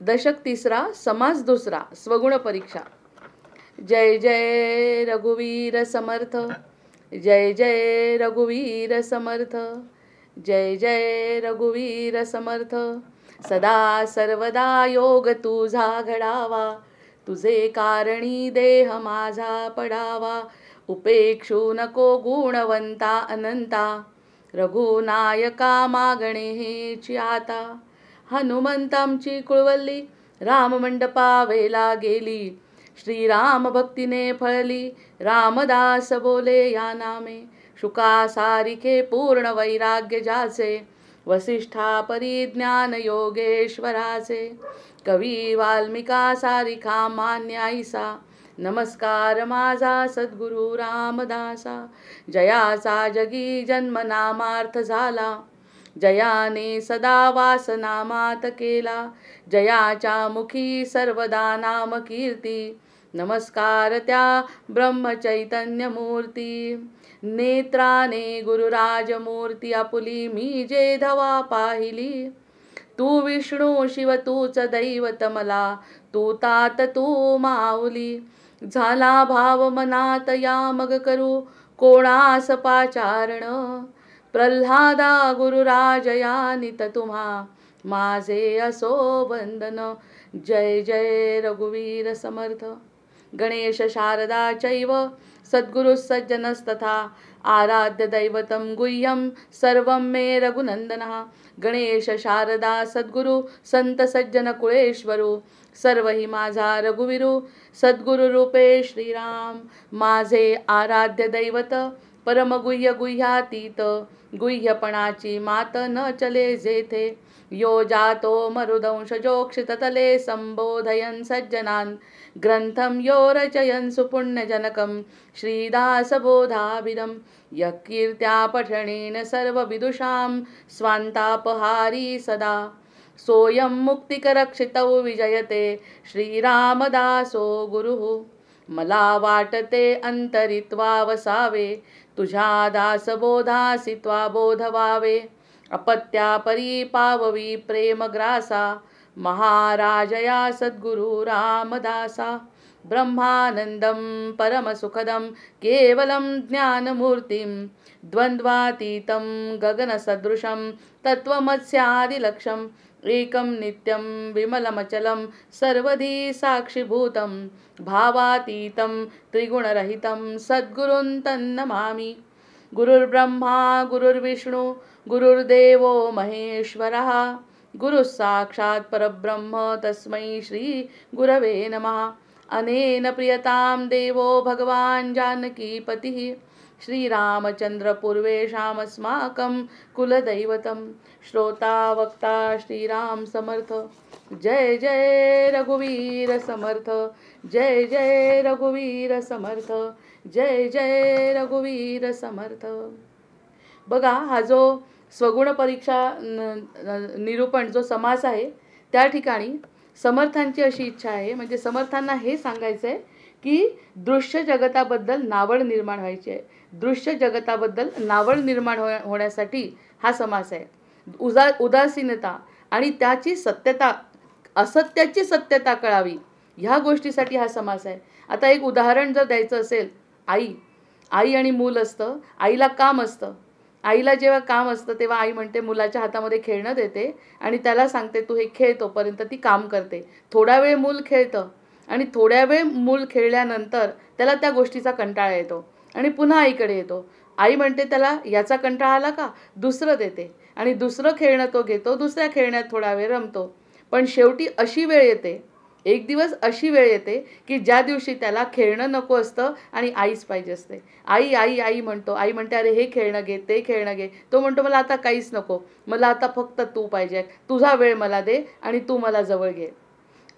दशक तिसरा, समास दुसरा, स्वगुण परीक्षा। जय जय रघुवीर समर्थ, जय जय रघुवीर समर्थ, जय जय रघुवीर समर्थ। सदा सर्वदा योग तुझा घडावा, तुझे कारणी देह माझा पडावा। उपेक्षू नको गुणवंता अनंता, रघुनायका मागणे हेची आता। हनुमंतांची कुळवल्ली राम मंडपावेला गेली, श्रीराम भक्तीने फळली, रामदास बोले या नामे। शुका सारिखे पूर्ण वैराग्य जाचे, वसिष्ठा परिज्ञान योगेश्वराचे। कवी वाल्मिका सारिखा मान्याईसा, नमस्कार माझा सद्गुरु रामदासा। जयाचा जगी जन्म नामार्थ झाला, जयाने सदा वास नामात केला। जयाच्या मुखी सर्वदा नाम कीर्ती, नमस्कार त्या ब्रह्मचैतन्य मूर्ती। नेत्राने गुरुराज मूर्ती आपुली, मी जे धवा पाहिली। तू विष्णू शिव तूच दैवत मला, तू तात तू माऊली। झाला भाव मनात या मग करू कोणास पाचारण, प्रल्हादा गुरुराज या नित तुम्हा माझे असो वंदन। जय जय रघुवीर समर्थ। गणेश शारदा चैव सद्गुरु सज्जनस्तथा, आराध्य दैवतं गुह्यं सर्वं मे रघुनंदनः। गणेश शारदा सद्गुरु संत सज्जन कुळेश्वरू, सर्व ही माझा रघुवीरू। सद्गुरु रूपे श्रीराम माझे आराध्य दैवत, परमगुह्य गुह्यातीत, गुह्यपणाची मात न चले जेथे। यो जातो मरुदंशजोक्षित तले, संबोधयन् सज्जनान् ग्रंथं यो रचयन् सुपुण्यजनकं श्रीदासबोधाभिधं। यः कीर्त्या पठनेन सर्वविदुषां स्वान्तापहारी सदा, सोऽयं मुक्तिकरक्षितौ विजयते श्रीरामदासो गुरुः। मला वाटते अंतरित्वा वसावे, तुझ्या दासबोधासी त्वा बोध व्हावे। अपत्या परी पाववी प्रेमग्रासा, महाराजया सद्गुरु रामदासा। ब्रह्मानंदं परमसुखदं केवलं ज्ञानमूर्तिं, द्वंद्वातीतं गगनसदृशं तत्त्वमस्यादिलक्ष्यम्। एकं नित्यं विमलमचलं सर्वधी साक्षिभूतं, भावातीतं त्रिगुणरहितं सद्गुरुं तन्नमामि। गुरुर्ब्रह्मा गुरुर्विष्णु गुरुर्देवो महेश्वरः, गुरुः साक्षात् परब्रह्म तस्मै श्री गुरवे नमः। अनेन प्रियतां देवो भगवान् जानकीपतिः, श्रीरामचंद्र पूर्वेषामस्माकं कुलदैवतं। श्रोता वक्ता श्रीराम समर्थ। जय जय रघुवीर समर्थ, जय जय रघुवीर समर्थ, जय जय रघुवीर समर्थ। बघा, हा जो स्वगुण परीक्षा निरूपण जो समास आहे, त्या ठिकाणी समर्थांची अशी इच्छा आहे, म्हणजे समर्थांना हे सांगायचं आहे की दृश्य जगताबद्दल नावड निर्माण व्हायची आहे। दृश्य जगताबद्दल नावड निर्माण होण्यासाठी हा समास आहे। उदासीनता आणि त्याची सत्यता, असत्याची सत्यता कळावी, ह्या गोष्टीसाठी हा समास आहे। आता एक उदाहरण जर द्यायचं असेल, आई आणि मूल असतं, आईला काम असतं। आईला जेव्हा काम असतं तेव्हा आई म्हणते मुलाच्या हातामध्ये खेळणं देते आणि त्याला सांगते तू हे खेळ, तोपर्यंत ती काम करते। थोडा वेळ मूल खेळतं आणि थोड्या वेळ मूल खेळल्यानंतर त्याला त्या गोष्टीचा कंटाळा येतो आणि पुन्हा आईकडे येतो। आई म्हणते त्याला याचा कंटाळा आला का, दुसरं देते आणि दुसरं खेळणं तो घेतो, दुसऱ्या खेळण्यात थोडा वेळ रमतो। पण शेवटी अशी वेळ येते, एक दिवस अशी वेळ येते की ज्या दिवशी त्याला खेळणं नको असतं आणि आईच पाहिजे असते। आई आई आई म्हणतो, आई म्हणते अरे हे खेळणं घे, ते खेळणं घे। तो म्हणतो मला आता काहीच नको, मला आता फक्त तू पाहिजे, तुझा वेळ मला दे आणि तू मला जवळ घे।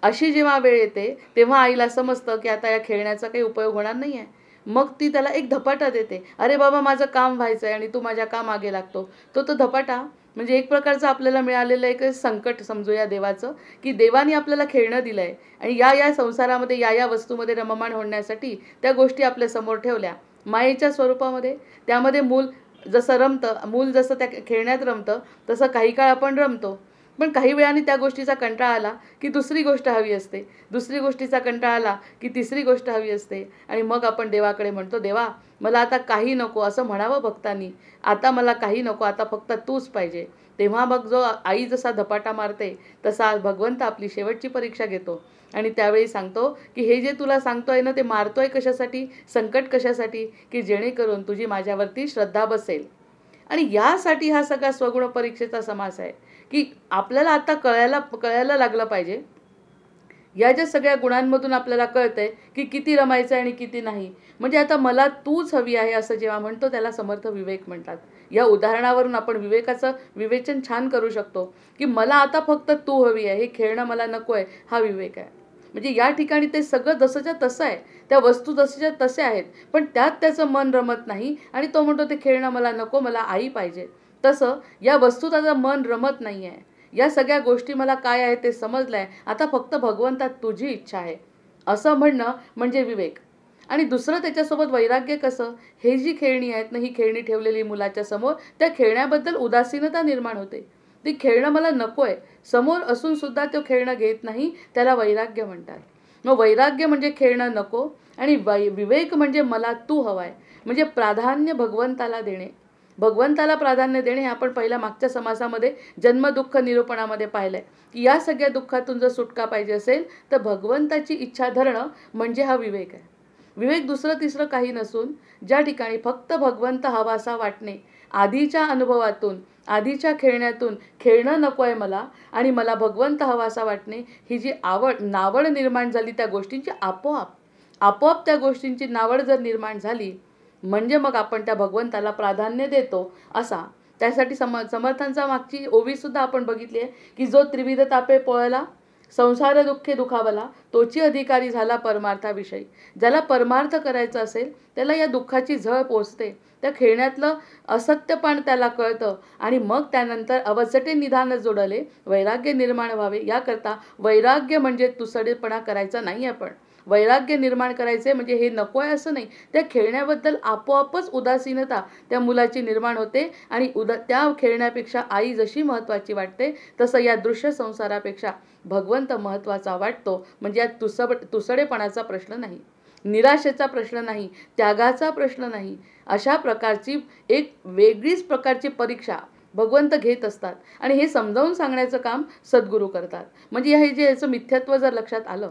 अशी जेव्हा वेळ येते तेव्हा आईला समजतं की आता या खेळण्याचा काही उपयोग होणार नाही आहे। मग ती त्याला एक धपाटा देते, अरे बाबा माझं काम व्हायचं आहे आणि तू माझ्या कामागे लागतो। तो धपाटा म्हणजे एक प्रकारचं आपल्याला मिळालेलं एक संकट समजूया देवाचं, की देवाने आपल्याला खेळणं दिलं आहे आणि या संसारामध्ये या वस्तूमध्ये रममाण होण्यासाठी त्या गोष्टी आपल्या समोर ठेवल्या मायेच्या स्वरूपामध्ये। त्यामध्ये मूल जसं रमतं, मूल जसं त्या खेळण्यात रमतं तसं काही काळ आपण रमतो, पण काही वेळाने त्या गोष्टीचा कंटाळा आला की दुसरी गोष्ट हवी असते, दुसरी गोष्टीचा कंटाळा आला की तिसरी गोष्ट हवी असते. आणि मग आपण देवाकडे म्हणतो, देवा मला आता काही नको, असं म्हणावं भक्तांनी. आता मला काही नको, आता फक्त तूच पाहिजे. तेव्हा मग जो आई जसा धपाटा मारते तसा भगवंत आपली शेवटची परीक्षा घेतो आणि त्यावेळी सांगतो की हे जे तुला सांगतोय ना ते मारतोय कशासाठी, संकट कशासाठी, की जेणेकरून तुझी माझ्यावरती श्रद्धा बसेल. आणि यासाठी हा सगळा स्वगुण परीक्षेचा समास आहे की आपल्याला आता कळायला लागलं पाहिजे. या ज्या सगळ्या गुणांमधून आपल्याला कळतंय की किती रमायचं आहे आणि किती नाही. म्हणजे आता मला तूच हवी आहे असं जेव्हा म्हणतो त्याला समर्थ विवेक म्हणतात. या उदाहरणावरून आपण विवेकाचं विवेचन छान करू शकतो की मला आता फक्त तू हवी आहे, हे खेळणं मला नको आहे, हा विवेक आहे. म्हणजे या ठिकाणी ते सगळं जसंच्या तसं आहे, त्या वस्तू जसंच्या तसे आहेत, पण त्यात त्याचं मन रमत नाही आणि तो म्हणतो ते खेळणं मला नको, मला आई पाहिजे. तसं या वस्तू त्याचं मन रमत नाही आहे. या सगळ्या गोष्टी मला काय आहे ते समजलंय, आता फक्त भगवंतात तुझी इच्छा आहे असं म्हणणं म्हणजे विवेक. आणि दुसरं त्याच्यासोबत वैराग्य कसं, हे जी खेळणी आहेत ना, ही खेळणी ठेवलेली मुलाच्या समोर, त्या खेळण्याबद्दल उदासीनता निर्माण होते. ती खेळणं मला नको आहे, समोर असून सुद्धा तो खेळणं घेत नाही, त्याला वैराग्य म्हणतात. मग वैराग्य म्हणजे खेळणं नको आणि विवेक म्हणजे मला तू हवाय, म्हणजे प्राधान्य भगवंताला देणे. भगवंताला प्राधान्य देणे हे आपण पहिल्या मागच्या समासामध्ये जन्मदुःख निरूपणामध्ये पाहिलंय की या सगळ्या दुःखातून जर सुटका पाहिजे असेल तर भगवंताची इच्छा धरणं म्हणजे हा विवेक आहे. विवेक दुसरं तिसरं काही नसून ज्या ठिकाणी फक्त भगवंत हवासा वाटणे, आधीच्या अनुभवातून आधीच्या खेळण्यातून खेळणं नको आहे मला आणि मला भगवंत हवासा वाटणे, ही जी नावड निर्माण झाली त्या गोष्टींची, आपोआप त्या गोष्टींची नावड जर निर्माण झाली म्हणजे मग आपण त्या भगवंताला प्राधान्य देतो असा. त्यासाठी समर्थांचा मागची ओवी सुद्धा आपण बघितली आहे की जो त्रिविध तापे पोळला, संसार दुःखे दुखावला, तोची अधिकारी झाला परमार्थाविषयी. ज्याला परमार्थ करायचा असेल त्याला या दुःखाची झळ पोचते, त्या खेळण्यातलं असत्यपण त्याला कळतं आणि मग त्यानंतर अवचटे निधान जोडले वैराग्य निर्माण व्हावे. याकरता वैराग्य म्हणजे तुसडेपणा करायचा नाही. आपण वैराग्य निर्माण करायचे म्हणजे हे नको आहे असं नाही, त्या खेळण्याबद्दल आपोआपच उदासीनता त्या मुलाची निर्माण होते आणि त्या खेळण्यापेक्षा आई जशी महत्त्वाची वाटते तसं या दृश्य संसारापेक्षा भगवंत महत्त्वाचा वाटतो. म्हणजे या तुसडेपणाचा प्रश्न नाही, निराशेचा प्रश्न नाही, त्यागाचा प्रश्न नाही. अशा प्रकारची एक वेगळीच प्रकारची परीक्षा भगवंत घेत असतात आणि हे समजावून सांगण्याचं काम सद्गुरू करतात. म्हणजे हे जे याचं मिथ्यत्व जर लक्षात आलं,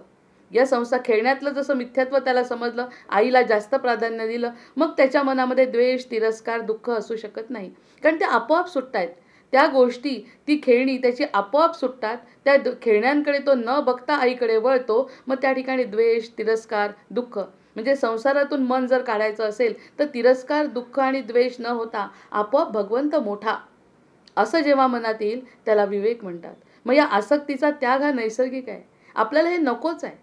या खेळण्यातलं जसं मिथ्यत्व त्याला समजलं, आईला जास्त प्राधान्य दिलं, मग त्याच्या मनामध्ये द्वेष, तिरस्कार, दुःख असू शकत नाही. कारण ते आपोआप सुटतायत त्या गोष्टी, ती खेळणी त्याची आपोआप सुटतात. त्या खेळण्यांकडे तो न बघता आईकडे वळतो. मग त्या ठिकाणी द्वेष, तिरस्कार, दुःख, म्हणजे संसारातून मन जर काढायचं असेल तर तिरस्कार, दुःख आणि द्वेष न होता आपोआप भगवंत मोठा असं जेव्हा मनात येईल त्याला विवेक म्हणतात. मग या आसक्तीचा त्याग हा नैसर्गिक आहे. आपल्याला हे नकोच आहे.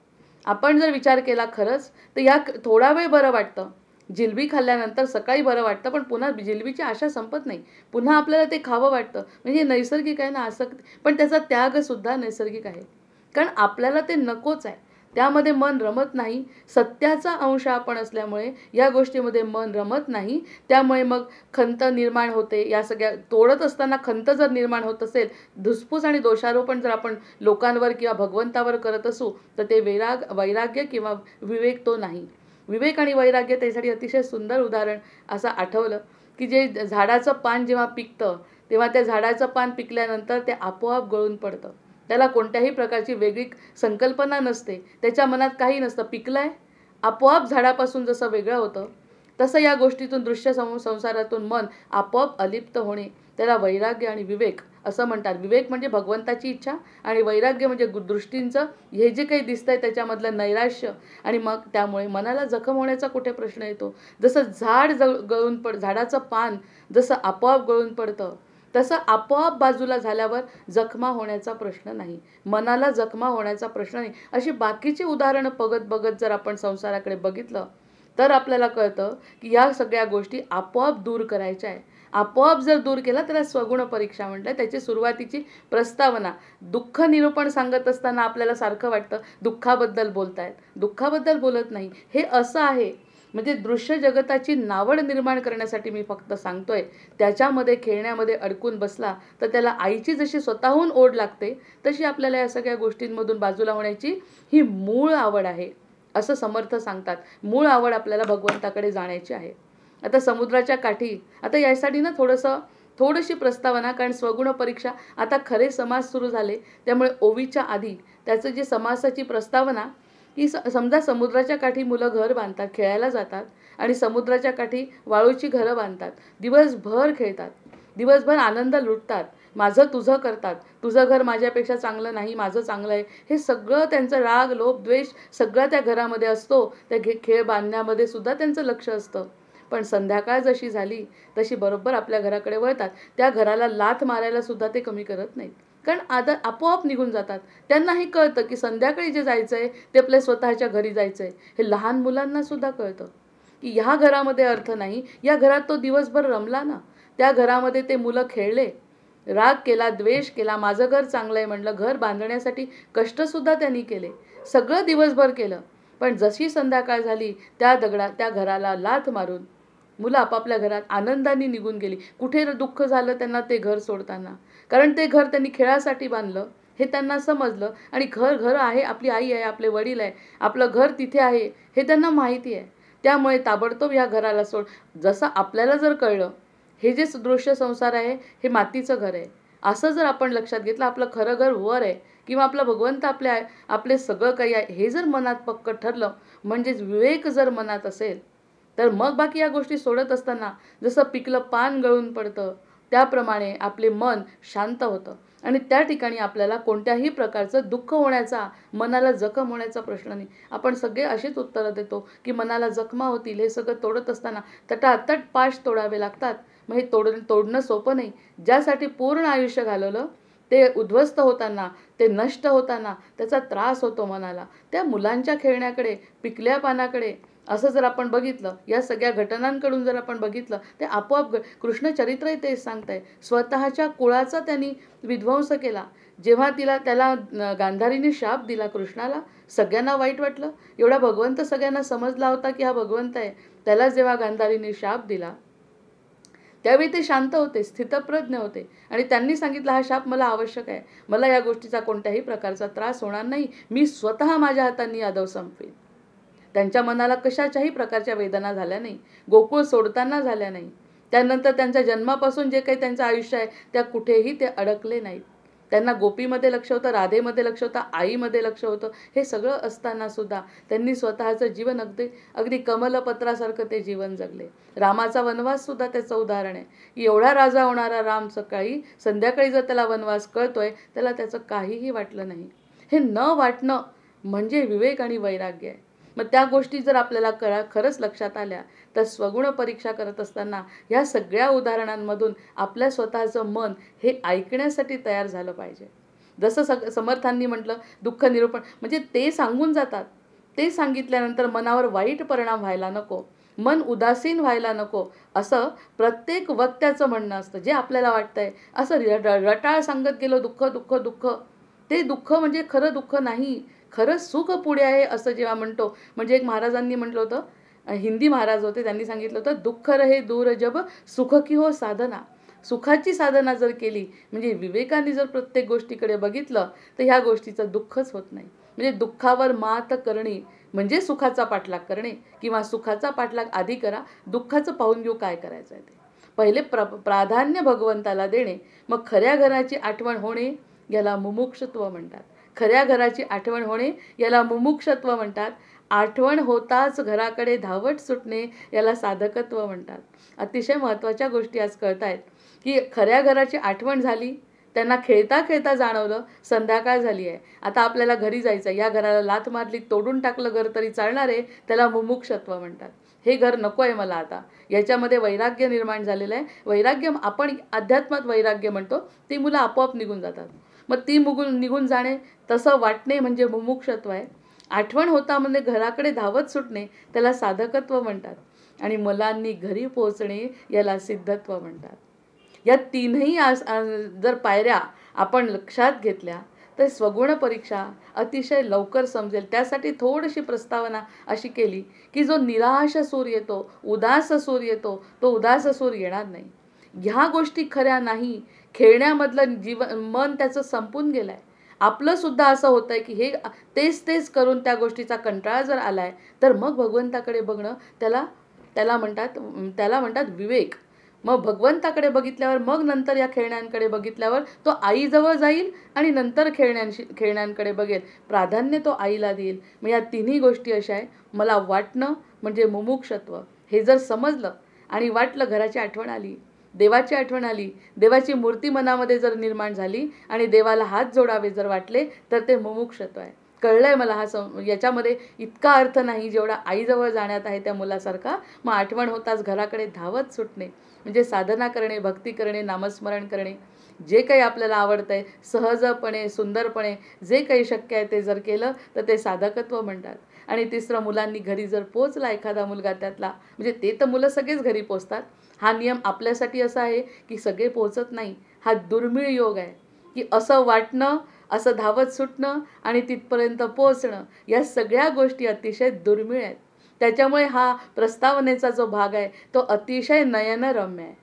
आपण जर विचार केला खरंच तर या थोडा वेळ बरं वाटतं, जिलबी खाल्ल्यानंतर सकाळी बरं वाटतं, पण पुन्हा जिलबीची आशा संपत नाही, पुन्हा आपल्याला ते खावं वाटतं. म्हणजे नैसर्गिक आहे ना आसक्ती, पण त्याचा त्यागसुद्धा नैसर्गिक आहे. कारण आपल्याला ते नकोच आहे, त्यामध्ये मन रमत नाही. सत्याचा अंश आपण असल्यामुळे या गोष्टीमध्ये मन रमत नाही. त्यामुळे मग खंत निर्माण होते. या सगळ्या तोडत असताना खंत जर निर्माण होत असेल, धुसफूस आणि दोषारोपण जर आपण लोकांवर किंवा भगवंतावर करत असू तर ते वैराग्य किंवा विवेक तो नाही. विवेक आणि वैराग्य त्यासाठी अतिशय सुंदर उदाहरण असं आठवलं की जे झाडाचं पान जेव्हा पिकतं तेव्हा त्या झाडाचं पान पिकल्यानंतर ते आपोआप गळून पडतं. त्याला कोणत्याही प्रकारची वेगळी संकल्पना नसते, त्याच्या मनात काही नसतं, पिकलंय, आपोआप झाडापासून जसं वेगळं होतं तसं या गोष्टीतून दृश्य संसारातून मन आपोआप अलिप्त होणे, त्याला वैराग्य आणि विवेक असं म्हणतात. विवेक म्हणजे भगवंताची इच्छा आणि वैराग्य म्हणजे दृष्टींचं हे जे काही दिसतंय त्याच्यामधलं नैराश्य. आणि मग त्यामुळे मनाला जखम होण्याचा कुठे प्रश्न येतो. जसं झाडाचं पान जसं आपोआप गळून पडतं तसं आपोआप बाजूला झाल्यावर जखमा होण्याचा प्रश्न नाही, मनाला जखमा होण्याचा प्रश्न नाही. अशी बाकीची उदाहरणं बघत जर आपण संसाराकडे बघितलं तर आपल्याला कळतं की या सगळ्या गोष्टी आपोआप दूर करायच्या आहे. आपोआप जर दूर केला त्याला स्वगुण परीक्षा म्हटलं. त्याची सुरुवातीची प्रस्तावना दुःख निरूपण सांगत असताना आपल्याला सारखं वाटतं दुःखाबद्दल बोलतायत, दुःखाबद्दल बोलत नाही, हे असं आहे. म्हणजे दृश्य जगताची नावड निर्माण करण्यासाठी मी फक्त सांगतोय. त्याच्यामध्ये खेळण्यामध्ये अडकून बसला तर त्याला आईची जशी स्वतःहून ओढ लागते तशी आपल्याला या सगळ्या गोष्टींमधून बाजूला होण्याची ही मूळ आवड आहे असं समर्थ सांगतात. मूळ आवड आपल्याला भगवंताकडे जाण्याची आहे. आता समुद्राच्या काठी, आता यासाठी ना थोडीशी प्रस्तावना, कारण स्वगुण परीक्षा आता खरे समास सुरू झाले त्यामुळे ओवीच्या आधी त्याचं जे समासाची प्रस्तावना की समजा समुद्राच्या काठी मुलं घर बांधतात, खेळायला जातात आणि समुद्राच्या काठी वाळूची घरं बांधतात, दिवसभर खेळतात, दिवसभर आनंद लुटतात, माझं तुझं करतात, तुझं घर माझ्यापेक्षा चांगलं नाही, माझं चांगलं आहे, हे सगळं त्यांचं राग लोभ द्वेष सगळं त्या घरामध्ये असतो. त्या खेळ बांधण्यामध्ये सुद्धा त्यांचं लक्ष असतं. पण संध्याकाळ जशी झाली तशी बरोबर आपल्या घराकडे वळतात. त्या घराला लाथ मारायला सुद्धा ते कमी करत नाहीत, कारण आपोआप निघून जातात. त्यांनाही कळतं की संध्याकाळी जे जायचं आहे ते आपल्या स्वतःच्या घरी जायचं आहे. हे लहान मुलांना सुद्धा कळतं की ह्या घरामध्ये अर्थ नाही. या घरात तो दिवसभर रमला ना, त्या घरामध्ये ते मुलं खेळले, राग केला, द्वेष केला, माझं घर चांगलं आहे म्हणलं, घर बांधण्यासाठी कष्टसुद्धा त्यांनी केले, सगळं दिवसभर केलं. पण जशी संध्याकाळ झाली त्या घराला लाथ मारून मुलं आपापल्या घरात आनंदाने निघून गेली. कुठे दुःख झालं त्यांना ते घर सोडताना, कारण ते घर त्यांनी खेळासाठी बांधलं हे त्यांना समजलं. आणि घर आहे, आपली आई आहे, आपले वडील आहे, आपलं घर तिथे आहे हे त्यांना माहिती आहे. त्यामुळे ताबडतोब ह्या घराला सोड. जसं आपल्याला जर कळलं हे जे दृश्य संसार आहे हे मातीचं घर आहे असं जर आपण लक्षात घेतलं, आपलं खरं घर वर आहे किंवा आपला भगवंत आपले सगळं काही आहे हे जर मनात पक्क ठरलं, म्हणजेच विवेक जर मनात असेल, तर मग बाकी या गोष्टी सोडत असताना जसं पिकलं पान गळून पडतं त्याप्रमाणे आपले मन शांत होतं आणि त्या ठिकाणी आपल्याला कोणत्याही प्रकारचं दुःख होण्याचा, मनाला जखम होण्याचा प्रश्न नाही. आपण सगळे अशीच उत्तरं देतो की मनाला जखमा होतील, हे सगळं तोडत असताना तटातट पाश तोडावे लागतात. मग हे तोडणं सोपं नाही. ज्यासाठी पूर्ण आयुष्य घालवलं ते उद्ध्वस्त होताना, ते नष्ट होताना त्याचा त्रास होतो मनाला. त्या मुलांच्या खेळण्याकडे, पिकल्या पानाकडे असं जर आपण बघितलं, या सगळ्या घटनांकडून जर आपण बघितलं, ते आपोआप कृष्ण चरित्रही तेच सांगतंय. स्वतःच्या कुळाचा त्यांनी विध्वंस केला. जेव्हा त्याला गांधारीने शाप दिला कृष्णाला, सगळ्यांना वाईट वाटलं. एवढा भगवंत सगळ्यांना समजला होता की हा भगवंत आहे. त्याला जेव्हा गांधारीने शाप दिला त्यावेळी ते शांत होते, स्थितप्रज्ञ होते आणि त्यांनी सांगितलं हा शाप मला आवश्यक आहे, मला या गोष्टीचा कोणत्याही प्रकारचा त्रास होणार नाही, मी स्वतः माझ्या हातांनी यादव संपवेन. त्यांच्या मनाला कशाच्याही प्रकारच्या वेदना झाल्या नाही, गोकुळ सोडताना झाल्या नाही. त्यानंतर त्यांच्या जन्मापासून जे काही त्यांचं आयुष्य आहे त्या कुठेही ते अडकले नाहीत. त्यांना गोपीमध्ये लक्ष होतं, राधेमध्ये लक्ष होतं, आईमध्ये लक्ष होतं. हे सगळं असताना सुद्धा त्यांनी स्वतःचं जीवन अगदी कमलपत्रासारखं ते जीवन जगले. रामाचा वनवास सुद्धा त्याचं उदाहरण आहे की एवढा राजा होणारा राम संध्याकाळी जर त्याला वनवास कळतोय, त्याला त्याचं काहीही वाटलं नाही. हे न वाटणं म्हणजे विवेक आणि वैराग्य आहे. मग त्या गोष्टी जर आपल्याला खरंच लक्षात आल्या तर स्वगुण परीक्षा करत असताना ह्या सगळ्या उदाहरणांमधून आपल्या स्वतःचं मन हे ऐकण्यासाठी तयार झालं पाहिजे. जसं समर्थांनी म्हटलं, दुःख निरूपण म्हणजे ते सांगून जातात, ते सांगितल्यानंतर मनावर वाईट परिणाम व्हायला नको, मन उदासीन व्हायला नको, असं प्रत्येक वक्त्याचं म्हणणं असतं. जे आपल्याला वाटतंय असं रटाळ सांगत गेलो, दुःख दुःख दुःख, ते दुःख म्हणजे खरं दुःख नाही, खरं सुख पुढे आहे असं जेव्हा म्हणतो. म्हणजे एक महाराजांनी म्हटलं होतं, हिंदी महाराज होते, त्यांनी सांगितलं होतं, दुःख रहे दूर जब सुख की हो साधना. सुखाची साधना जर केली म्हणजे विवेकाने जर प्रत्येक गोष्टीकडे बघितलं तर ह्या गोष्टीचं दुःखच होत नाही. म्हणजे दुःखावर मात करणे म्हणजे सुखाचा पाठलाग करणे, किंवा सुखाचा पाठलाग आधी करा, दुःखाचं पाहून घेऊ काय करायचं आहे ते. पहिले प्राधान्य भगवंताला देणे, मग खऱ्या घराची आठवण होणे याला मुमुक्षत्व म्हणतात. खऱ्या घराची आठवण होणे याला मुमुक्षत्व म्हणतात. आठवण होताच घराकडे धावत सुटणे याला साधकत्व म्हणतात. अतिशय महत्त्वाच्या गोष्टी आज कळत आहेत की खऱ्या घराची आठवण झाली, त्यांना खेळता खेळता जाणवलं संध्याकाळ झाली आहे, आता आपल्याला घरी जायचं, या घराला लाथ मारली, तोडून टाकलं घर तरी चालणार आहे, त्याला मुमुक्षत्व म्हणतात. हे घर नको आहे मला आता, याच्यामध्ये वैराग्य निर्माण झालेलं आहे. वैराग्य आपण अध्यात्मात वैराग्य म्हणतो, ती मुलं आपोआप निघून जातात. मग ती निघून जाणे, तसं वाटणे म्हणजे मुमुक्षत्व आहे. आठवण होता म्हणजे घराकडे धावत सुटणे त्याला साधकत्व म्हणतात. आणि मुलांनी घरी पोहोचणे याला सिद्धत्व म्हणतात. या तीनही जर पायऱ्या आपण लक्षात घेतल्या तर स्वगुण परीक्षा अतिशय लवकर समजेल. त्यासाठी थोडीशी प्रस्तावना अशी केली की जो निराश सूर येतो, उदास सूर येतो, तो उदास सूर येणार नाही. ह्या गोष्टी खऱ्या नाही. खेळण्यामधलं मन त्याचं संपून गेलंय. आपलं सुद्धा असं होतंय की हे तेच तेच करून त्या गोष्टीचा कंटाळा जर आलाय, तर मग भगवंताकडे बघणं त्याला त्याला म्हणतात विवेक. मग भगवंताकडे बघितल्यावर मग नंतर या खेळण्यांकडे बघितल्यावर तो आईजवळ जाईल आणि नंतर खेळण्यांकडे बघेल. प्राधान्य तो आईला देईल. मग या तिन्ही गोष्टी अशा आहे. मला वाटणं म्हणजे मुमुक्षत्व. हे जर समजलं आणि वाटलं, घराची आठवण आली, देवाची आठवण आली, देवाची मूर्ती मनामध्ये जर निर्माण झाली आणि देवाला हात जोडावे जर वाटले, तर ते मुमुक्षत्व आहे. कळलंय मला याच्यामध्ये इतका अर्थ नाही जेवढा आईजवळ जाण्यात आहे त्या मुलासारखा. मग आठवण होताच घराकडे धावत सुटणे म्हणजे साधना करणे, भक्ती करणे, नामस्मरण करणे. जे काही आपल्याला आवडतंय सहजपणे, सुंदरपणे जे काही शक्य आहे ते जर केलं तर ते साधकत्व म्हणतात. आणि तिसरं, मुलांनी घरी जर पोचला एखादा मुलगा त्यातला, म्हणजे ते तर मुलं सगळेच घरी पोचतात. हा नियम आपल्यासाठी असा आहे की सगळे पोचत नाही. हा दुर्मिळ योग आहे की असं वाटणं, असं धावत सुटणं आणि तिथपर्यंत पोचणं, या सगळ्या गोष्टी अतिशय दुर्मिळ आहेत. त्याच्यामुळे हा प्रस्तावनेचा जो भाग आहे तो अतिशय नयनरम्य आहे.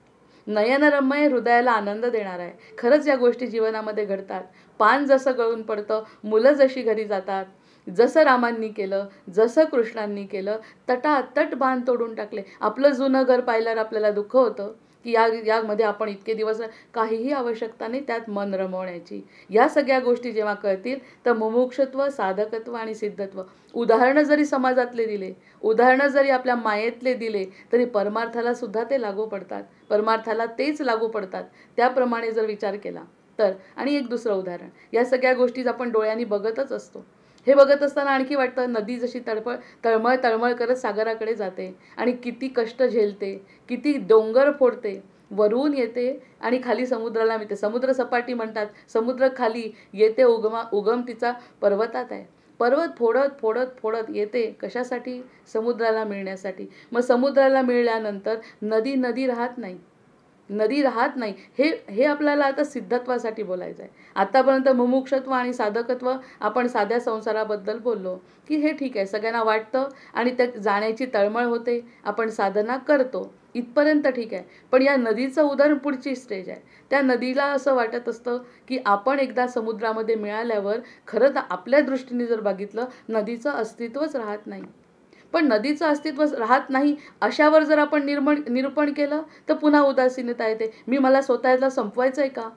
नयनरम्य, हृदयाला आनंद देणार आहे. खरंच या गोष्टी जीवनामध्ये घडतात. पान जसं गळून पडतं, मुलं जशी घरी जातात, जसं रामांनी केलं, जसं कृष्णांनी केलं, तटातट बाण तोडून टाकले. आपलं जुनं घर पाहिल्यावर आपल्याला दुःख होतं की यामध्ये आपण इतके दिवस, काहीही आवश्यकता नाही त्यात मन रमवण्याची. या सगळ्या गोष्टी जेव्हा कळतील तर मुमुक्षत्व, साधकत्व आणि सिद्धत्व, उदाहरणं जरी समाजातले दिले, उदाहरणं जरी आपल्या मायेतले दिले, तरी परमार्थाला सुद्धा ते लागू पडतात. परमार्थाला तेच लागू पडतात. त्याप्रमाणे जर विचार केला तर. आणि एक दुसरं उदाहरण, या सगळ्या गोष्टी आपण डोळ्यांनी बघतच असतो. हे बघत असताना आणखी वाटतं, नदी जशी तळमळ करत सागराकडे जाते आणि किती कष्ट झेलते, किती डोंगर फोडते, वरून येते आणि खाली समुद्राला मिळते. समुद्र सपाटी म्हणतात, समुद्र खाली येते, उगम तिचा पर्वतात आहे. पर्वत फोडत फोडत फोडत येते कशासाठी? समुद्राला मिळण्यासाठी. मग समुद्राला मिळाल्यानंतर नदी राहत नाही. नदी राहत नाही. हे आपल्याला आता सिद्धत्वासाठी बोलायचं आहे. आतापर्यंत मुमुक्षत्व आणि साधकत्व आपण साध्या संसाराबद्दल बोललो की हे ठीक आहे, सगळ्यांना वाटतं आणि त्यात जाण्याची तळमळ होते, आपण साधना करतो, इथपर्यंत ठीक आहे. पण या नदीचं उदाहरण पुढची स्टेज आहे. त्या नदीला असं वाटत असतं की आपण एकदा समुद्रामध्ये मिळाल्यावर खरं तर आपल्या दृष्टीने जर बघितलं, नदीचं अस्तित्वच राहत नाही. पण नदीचं अस्तित्व राहत नाही अशावर जर आपण निरूपण केलं तर पुन्हा उदासीनता येते. मला स्वतःला संपवायचं आहे का?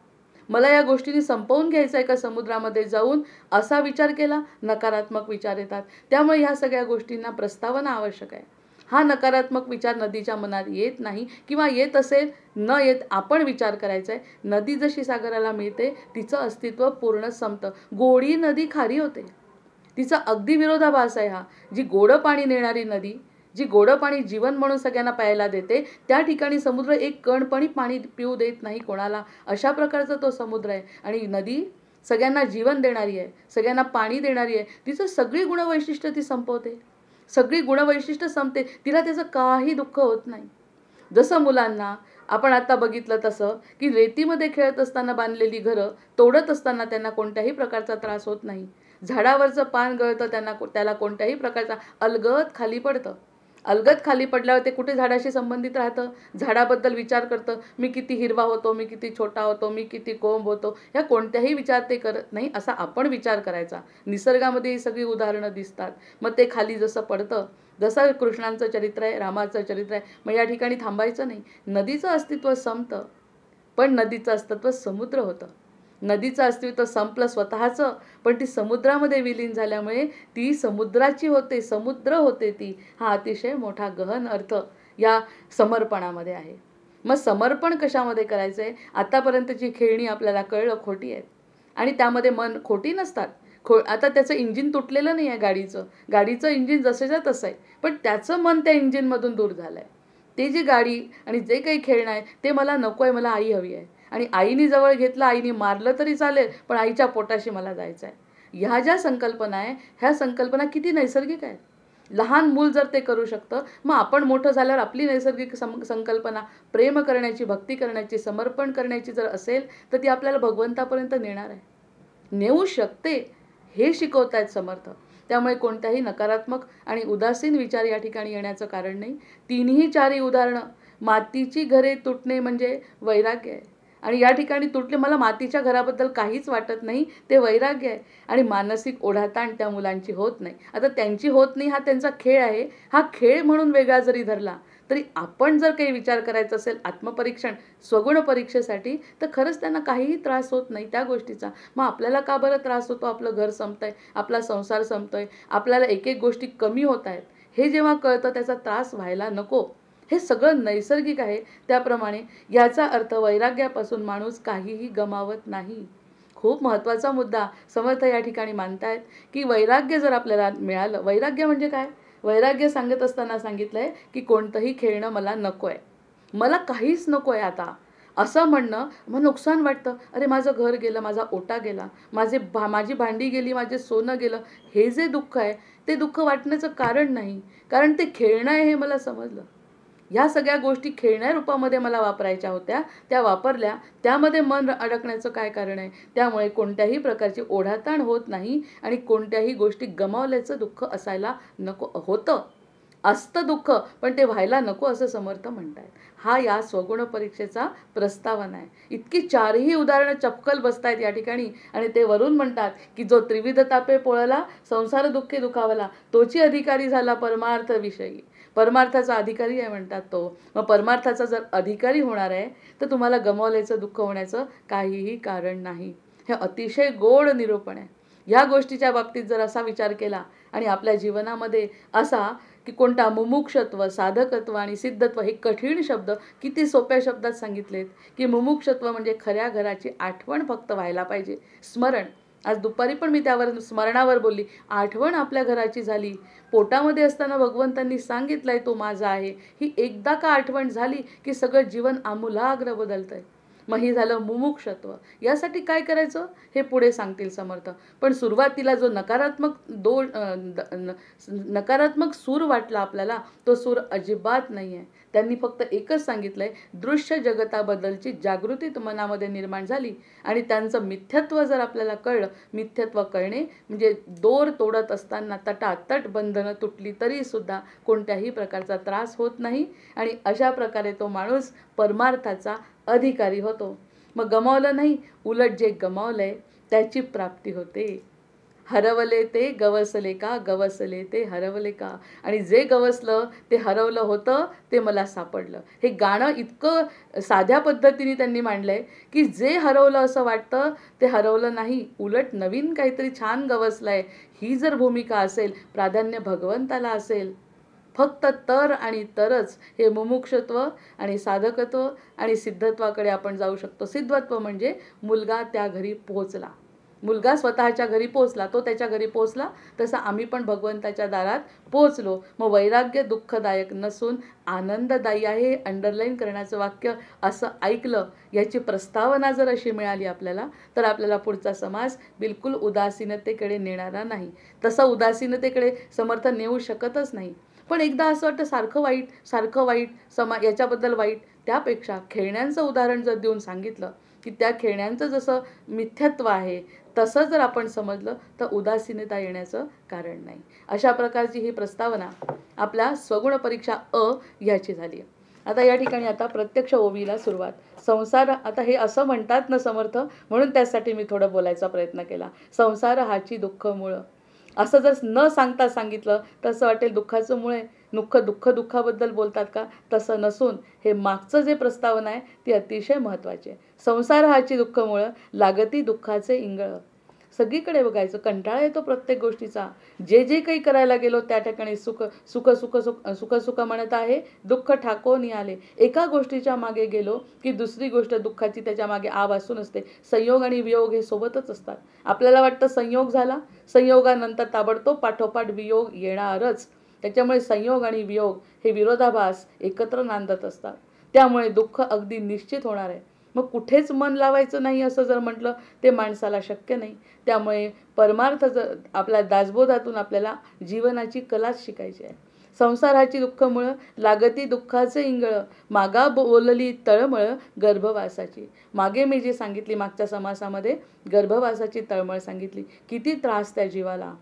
मला या गोष्टींनी संपवून घ्यायचं आहे का समुद्रामध्ये जाऊन? असा विचार केला, नकारात्मक विचार येतात. त्यामुळे ह्या सगळ्या गोष्टींना प्रस्तावना आवश्यक आहे. हा नकारात्मक विचार नदीच्या मनात येत नाही, किंवा येत असेल न येत आपण विचार करायचा आहे. नदी जशी सागराला मिळते तिचं अस्तित्व पूर्ण संपतं. गोडी नदी खारी होते, तिचा अगदी विरोधाभास आहे हा. जी गोडं पाणी नेणारी नदी, जी गोडं पाणी जीवन म्हणून सगळ्यांना प्यायला देते, त्या ठिकाणी समुद्र एक कणपणी पाणी पिऊ देत नाही कोणाला. अशा प्रकारचा तो समुद्र आहे. आणि नदी सगळ्यांना जीवन देणारी आहे, सगळ्यांना पाणी देणारी आहे. तिचं सगळी गुणवैशिष्ट्य ती संपवते, सगळी गुणवैशिष्ट्य संपते. तिला त्याचं काही दुःख होत नाही. जसं मुलांना आपण आता बघितलं तसं की रेतीमध्ये खेळत असताना बांधलेली घरं तोडत असताना त्यांना कोणत्याही प्रकारचा त्रास होत नाही. झाडावरचं पान गळतं, त्याला कोणत्याही प्रकारचा, अलगद खाली पडतं. अलगद खाली पडल्यावर ते कुठे झाडाशी संबंधित राहतं, झाडाबद्दल विचार करतं, मी किती हिरवा होतो, मी किती छोटा होतो, मी किती कोंब होतो, ह्या कोणत्याही विचार ते करत नाही. असा आपण विचार करायचा. निसर्गामध्ये ही सगळी उदाहरणं दिसतात. मग ते खाली जसं पडतं, जसं कृष्णांचं चरित्र आहे, रामाचं चरित्र आहे, मग या ठिकाणी थांबायचं नाही. नदीचं अस्तित्व संपतं, पण नदीचं अस्तित्व समुद्र होतं. नदीचं अस्तित्व संपलं स्वतःचं, पण ती समुद्रामध्ये विलीन झाल्यामुळे ती समुद्राची होते, समुद्र होते ती. हा अतिशय मोठा गहन अर्थ या समर्पणामध्ये आहे. मग समर्पण कशामध्ये करायचं आहे? आतापर्यंतची खेळणी आपल्याला कळलं खोटी आहेत आणि त्यामध्ये मन खोटी नसतात. आता त्याचं इंजिन तुटलेलं नाही आहे गाडीचं इंजिन जसेच्या तसं आहे, पण त्याचं मन त्या इंजिनमधून दूर झालं आहे. ते जी गाडी आणि जे काही खेळणं आहे ते मला नको आहे, मला आई हवी आहे. आणि आईने जवळ घेतलं, आईने मारलं तरी चालेल, पण आईच्या पोटाशी मला जायचं आहे. ह्या ज्या संकल्पना आहे, ह्या संकल्पना किती नैसर्गिक आहेत. लहान मूल जर ते करू शकतं, मग आपण मोठं झाल्यावर आपली नैसर्गिक संकल्पना प्रेम करण्याची, भक्ती करण्याची, समर्पण करण्याची जर असेल तर ती आपल्याला भगवंतापर्यंत नेणार आहे. नेऊ शकते हे शिकवतायत समर्थ. त्यामुळे कोणत्याही नकारात्मक आणि उदासीन विचार या ठिकाणी येण्याचं कारण नाही. तीनही चारही उदाहरणं, मातीची घरे तुटणे म्हणजे वैराग्य आहे. आणि या ठिकाणी तुटले, मला मातीच्या घराबद्दल काहीच वाटत नाही, ते वैराग्य आहे. आणि मानसिक ओढाताण त्या मुलांची होत नाही. आता त्यांची होत नाही हा त्यांचा खेळ आहे. हा खेळ म्हणून वेगळा जरी धरला तरी आपण जर काही विचार करायचा असेल आत्मपरीक्षण स्वगुण परीक्षेसाठी, तर खरंच त्यांना काहीही त्रास होत नाही त्या गोष्टीचा. मग आपल्याला का बरं त्रास होतो? आपलं घर संपतंय, आपला संसार संपतोय, आपल्याला एक एक गोष्टी कमी होत आहेत, हे जेव्हा कळतं त्याचा त्रास व्हायला नको. हे सगळं नैसर्गिक आहे. त्याप्रमाणे याचा अर्थ वैराग्यापासून माणूस काहीही गमावत नाही. खूप महत्त्वाचा मुद्दा समर्थ या ठिकाणी मानतायत की वैराग्य जर आपल्याला मिळालं, वैराग्य म्हणजे काय? वैराग्य सांगत असताना सांगितलंय की कोणतंही खेळणं मला नको आहे, मला काहीच नको आहे आता, असं म्हणणं. मग नुकसान वाटतं, अरे माझं घर गेलं, माझा ओटा गेला, माझी भांडी गेली, माझे सोनं गेलं. हे जे दुःख आहे ते दुःख वाटण्याचं कारण नाही, कारण ते खेळणं आहे हे मला समजलं. ह्या सगळ्या गोष्टी खेळण्या रूपामध्ये मला वापरायच्या होत्या, त्या वापरल्या, त्यामध्ये मन अडकण्याचं काय कारण आहे? त्यामुळे कोणत्याही प्रकारची ओढाताण होत नाही आणि कोणत्याही गोष्टी गमावल्याचं दुःख असायला नको. होतं, असतं दुःख, पण ते व्हायला नको असं समर्थ म्हणतायत. हा या स्वगुण परीक्षेचा प्रस्तावना आहे. इतकी चारही उदाहरणं चपकल बसतायत या ठिकाणी. आणि ते वरून म्हणतात की जो त्रिविध तापे पोळला, संसार दुःखे दुखावला, तोची अधिकारी झाला परमार्थ विषयी. परमार्थाचा अधिकारी आहे म्हणतात तो. मग परमार्थाचा जर अधिकारी होणार आहे तर तुम्हाला गमावल्याचं दुःख होण्याचं काहीही कारण नाही. हे अतिशय गोड निरूपण आहे. या गोष्टीच्या बाबतीत जर असा विचार केला आणि आपल्या जीवनामध्ये असा की कोणता मुमुक्षत्व, साधकत्व आणि सिद्धत्व हे कठीण शब्द किती सोप्या शब्दात सांगितलेत. की मुमुक्षत्व म्हणजे खऱ्या घराची आठवण फक्त व्हायला पाहिजे, स्मरण. आज दुपारी पण मी त्यावर स्मरणावर बोलली. आठवण आपल्या घराची झाली, पोटामध्ये असताना भगवंतांनी सांगितलंय तो माझा आहे, ही एकदा का आठवण झाली की सगळं जीवन आमूलाग्र बदलतंय. मग हे झालं मुमुक्षत्व. यासाठी काय करायचं हे पुढे सांगतील समर्थ. पण सुरुवातीला जो नकारात्मक सूर वाटला आपल्याला, तो सूर अजिबात नाही आहे. त्यांनी फक्त एकच सांगितलंय, दृश्य जगताबद्दलची जागृती मनामध्ये निर्माण झाली आणि त्यांचं मिथ्यत्व जर आपल्याला कळलं, मिथ्यत्व कळणे म्हणजे दोर तोडत असताना तटातट बंधनं तुटली तरी सुद्धा कोणत्याही प्रकारचा त्रास होत नाही आणि अशा प्रकारे तो माणूस परमार्थाचा अधिकारी होतो. मग गमावलं नाही, उलट जे गमावलंय त्याची प्राप्ती होते. हरवले ते गवसले का, गवसले ते हरवले का. आणि जे गवसलं ते हरवलं होतं ते मला सापडलं. हे गाणं इतकं साध्या पद्धतीने त्यांनी मांडलंय की जे हरवलं असं वाटतं ते हरवलं नाही, उलट नवीन काहीतरी छान गवसलंय. ही जर भूमिका असेल, प्राधान्य भगवंताला असेल, फक्त तर आणि तरच हे मुमुक्षत्व आणि साधकत्व आणि सिद्धत्वाकडे आपण जाऊ शकतो. सिद्धत्व म्हणजे मुलगा त्या घरी पोहोचला, मुलगा स्वतःच्या घरी पोहोचला, तो त्याच्या घरी पोहोचला, तसं आम्ही पण भगवंताच्या दारात पोहोचलो. मग वैराग्य दुःखदायक नसून आनंददायी आहे. अंडरलाईन करण्याचं वाक्य असं ऐकलं, याची प्रस्तावना जर अशी मिळाली आपल्याला, तर आपल्याला पुढचा समाज बिलकुल उदासीनतेकडे नेणारा नाही. तसं उदासीनतेकडे समर्थ नेऊ शकतच नाही. पण एकदा असं वाटतं सारखं वाईट याच्याबद्दल वाईट, त्यापेक्षा खेळण्यांचं उदाहरण जर देऊन सांगितलं की त्या खेळण्यांचं जसं मिथ्यत्व आहे तसं जर आपण समजलं तर उदासीनता येण्याचं कारण नाही. अशा प्रकारची ही प्रस्तावना आपल्या स्वगुण परीक्षा याची झाली. आता या ठिकाणी आता प्रत्यक्ष ओवीला सुरुवात. संसार, आता हे असं म्हणतात ना समर्थ, म्हणून त्यासाठी मी थोडं बोलायचा प्रयत्न केला. संसार हाची दुःख मुळं, असं जर न सांगता सांगितलं तर असं वाटेल दुःखाचं मुळे दुःखाबद्दल बोलतात का. तसं नसून हे मागचं जे प्रस्तावना आहे ती अतिशय महत्त्वाची आहे. संसार हाची दुःख मुळं, लागती दुःखाचे इंगळ. सगळीकडे बघायचं, कंटाळा येतो प्रत्येक गोष्टीचा. जे काही करायला गेलो त्या ठिकाणी सुख म्हणत आहे, दुःख ठाकोनी आले. एका गोष्टीच्या मागे गेलो की दुसरी गोष्ट दुःखाची त्याच्या मागे आभासून असते. संयोग आणि वियोग हे सोबतच असतात. आपल्याला वाटतं संयोग झाला, संयोगानंतर ताबडतोब पाठोपाठ वियोग येणारच. त्याच्यामुळे संयोग आणि वियोग हे विरोधाभास एकत्र नांदत असतात. त्यामुळे दुःख अगदी निश्चित होणार आहे. मग कुठेच मन लावायचं नाही असं जर म्हटलं ते माणसाला शक्य नाही. त्यामुळे परमार्थ आपल्या दासबोधातून आपल्याला जीवनाची कलाच शिकायची आहे. संसाराची दुःखमुळं लागती दुःखाचे इंगळ, मागा बोलली तळमळ गर्भवासाची. मागे मी जी सांगितली मागच्या समासामध्ये गर्भवासाची तळमळ सांगितली, किती त्रास त्या जीवाला.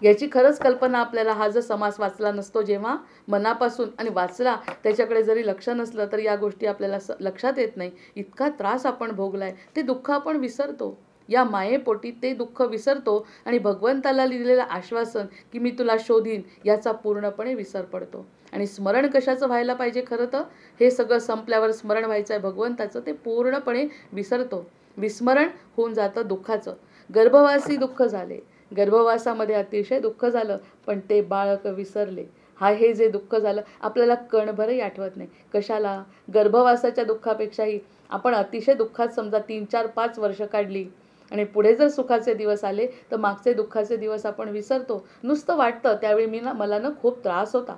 याची खरंच कल्पना आपल्याला हा जर समास वाचला नसतो जेव्हा मनापासून आणि वाचला त्याच्याकडे जरी लक्ष नसलं तर या गोष्टी आपल्याला लक्षात येत नाही. इतका त्रास आपण भोगलाय, ते दुःख आपण विसरतो. या मायेपोटी ते दुःख विसरतो आणि भगवंताला दिलेलं आश्वासन की मी तुला शोधीन याचा पूर्णपणे विसर पडतो. आणि स्मरण कशाचं व्हायला पाहिजे खरं तर, हे सगळं संपल्यावर स्मरण व्हायचं आहे भगवंताचं, ते पूर्णपणे विसरतो. विस्मरण होऊन जातं दुःखाचं. गर्भवासी दुःख झाले, गर्भवासामध्ये अतिशय दुःख झालं, पण ते बाळक विसरले. हे जे दुःख झालं आपल्याला कणभरही आठवत नाही. कशाला? गर्भवासाच्या दुःखापेक्षाही आपण अतिशय दुःखात समजा 3, 4, 5 वर्ष काढली आणि पुढे जर सुखाचे दिवस आले तर मागचे दुःखाचे दिवस आपण विसरतो. नुसतं वाटतं त्यावेळी मला खूप त्रास होता,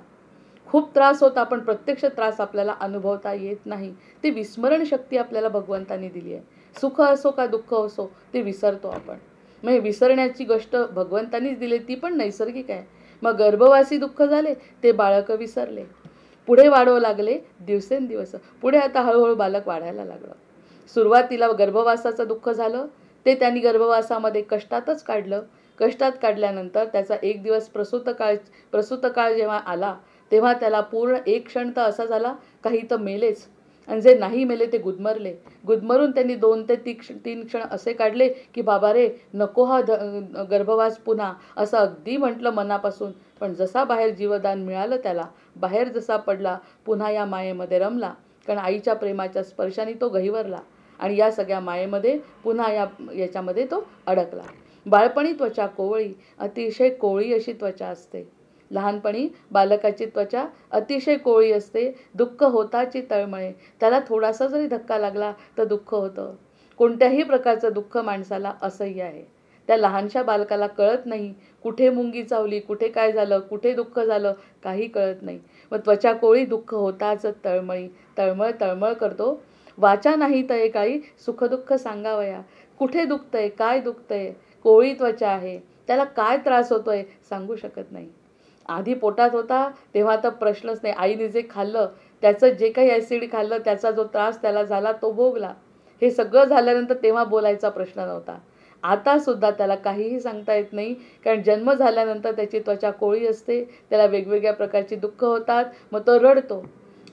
खूप त्रास होता, पण प्रत्यक्ष त्रास आपल्याला अनुभवता येत नाही. ती विस्मरण शक्ती आपल्याला भगवंतांनी दिली आहे. सुख असो का दुःख असो ते विसरतो आपण. म्हणजे विसरण्याची गोष्ट भगवंतांनीच दिली, ती पण नैसर्गिक आहे. मग गर्भवासी दुःख झाले, ते बाळक विसरले. पुढे वाढवू लागले दिवसेंदिवस. पुढे आता हळूहळू बालक वाढायला लागलं. सुरुवातीला गर्भवासाचं दुःख झालं, ते त्यांनी गर्भवासामध्ये कष्टातच काढलं. कष्टात काढल्यानंतर त्याचा एक दिवस प्रसूत काळ जेव्हा आला तेव्हा त्याला पूर्ण एक क्षण तर असा झाला काही तर मेलेच, आणि जे नाही मेले ते गुदमरले. गुदमरून त्यांनी 2 ते 3 क्षण असे काढले की बाबा रे नको हा गर्भवास पुन्हा, असं अगदी म्हटलं मनापासून. पण जसा बाहेर जीवदान मिळालं त्याला, बाहेर जसा पडला पुन्हा या मायेमध्ये रमला, कारण आईच्या प्रेमाच्या स्पर्शाने तो गहिवरला आणि या सगळ्या मायेमध्ये पुन्हा याच्यामध्ये तो अडकला. बाळपणी त्वचा कोवळी, अतिशय कोवळी अशी त्वचा असते. लहानपणी बालकाची त्वचा अतिशय कोवळी असते. दुःख होताची तळमळे. त्याला थोडासा जरी धक्का लागला तर दुःख होतं. कोणत्याही प्रकारचं दुःख माणसाला असह्य आहे. त्या लहानशा बालकाला कळत नाही कुठे मुंगी चावली, कुठे काय झालं, कुठे दुःख झालं, काही कळत नाही. मग त्वचा कोवळी, दुःख होताच तळमळी. तळमळ तळमळ करतो. वाचा नाही तये काळी, सुखदुःख सांगावया. कुठे दुखतंय, काय दुखतंय, कोवळी त्वचा आहे, त्याला काय त्रास होतोय सांगू शकत नाही. आधी पोटात होता तेव्हा तर प्रश्नच नाही. आईने जे खाल्लं त्याचं, जे काही ॲसिड खाल्लं त्याचा जो त्रास त्याला झाला तो भोगला. हे सगळं झाल्यानंतर तेव्हा बोलायचा प्रश्न नव्हता. आता सुद्धा त्याला काहीही सांगता येत नाही, कारण जन्म झाल्यानंतर त्याची त्वचा कोवळी असते. त्याला वेगवेगळ्या प्रकारची दुःख होतात. मग तो रडतो.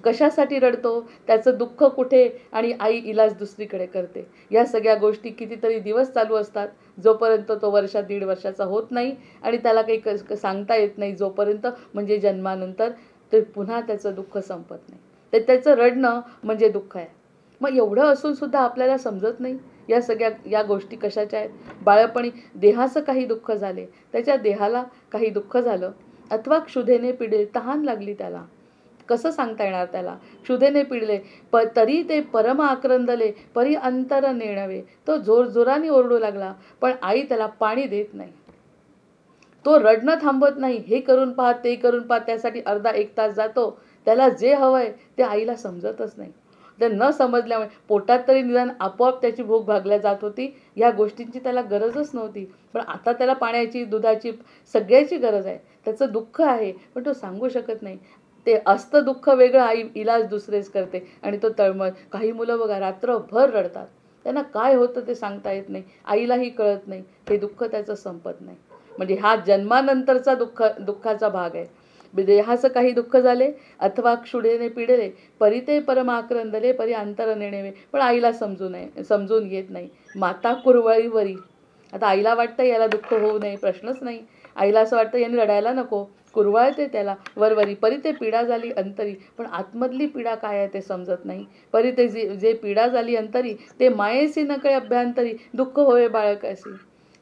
कशासाठी रडतो, त्याचं दुःख कुठे, आणि आई इलाज दुसरीकडे करते. या सगळ्या गोष्टी कितीतरी दिवस चालू असतात, जोपर्यंत तो 1-1.5 वर्षाचा होत नाही आणि त्याला काही सांगता येत नाही जोपर्यंत, म्हणजे जन्मानंतर ते पुन्हा त्याचं दुःख संपत नाही. तर त्याचं रडणं म्हणजे दुःख आहे. मग एवढं असून सुद्धा आपल्याला समजत नाही या गोष्टी कशाच्या आहेत. बाळपणी देहाचं काही दुःख झाले, त्याच्या देहाला काही दुःख झालं, अथवा क्षुधेने पिडे, तहान लागली त्याला, कसं सांगता येणार त्याला. क्षुधेने पिडले तरी ते परम आक्रंदले, परी अंतर नेणवे. तो जोरजोराने ओरडू लागला, पण आई त्याला पाणी देत नाही. तो रडणं थांबत नाही. हे करून पहा, ते करून पहा, त्यासाठी अर्धा 1 तास जातो. त्याला जे हवंय ते आईला समजतच नाही. ते न समजल्यामुळे पोटात तरी निदान आपोआप त्याची भूक भागल्या जात होती. या गोष्टींची त्याला गरजच नव्हती, पण आता त्याला पाण्याची, दुधाची, सगळ्याची गरज आहे. त्याचं दुःख आहे पण तो सांगू शकत नाही. ते असतं दुःख वेगळं, आई इलाज दुसरेच करते आणि तो तळमळ. काही मुलं बघा रात्रभर रडतात, त्यांना काय होतं ते सांगता येत नाही, आईलाही कळत नाही. हे दुःख त्याचं संपत नाही. म्हणजे हा जन्मानंतरचा दुःखाचा भाग आहे. देहाचं काही दुःख झाले अथवा क्षुधेने पिडले, परी ते परमाक्रंदले, परी अंतर नेणवे. पण आईला समजून येत नाही. माता कुरवळीवरी. आता आईला वाटतं याला दुःख होऊ नये, प्रश्नच नाही. आईला असं वाटतं यांनी रडायला नको, कुरवाळते त्याला वरवरी. परी ते पीडा झाली अंतरी, पण आतमधली पीडा काय आहे ते समजत नाही. परी ते जे पीडा झाली अंतरी, ते मायेसी नकळे अभ्यंतरी, दुःख होय बाळकासी.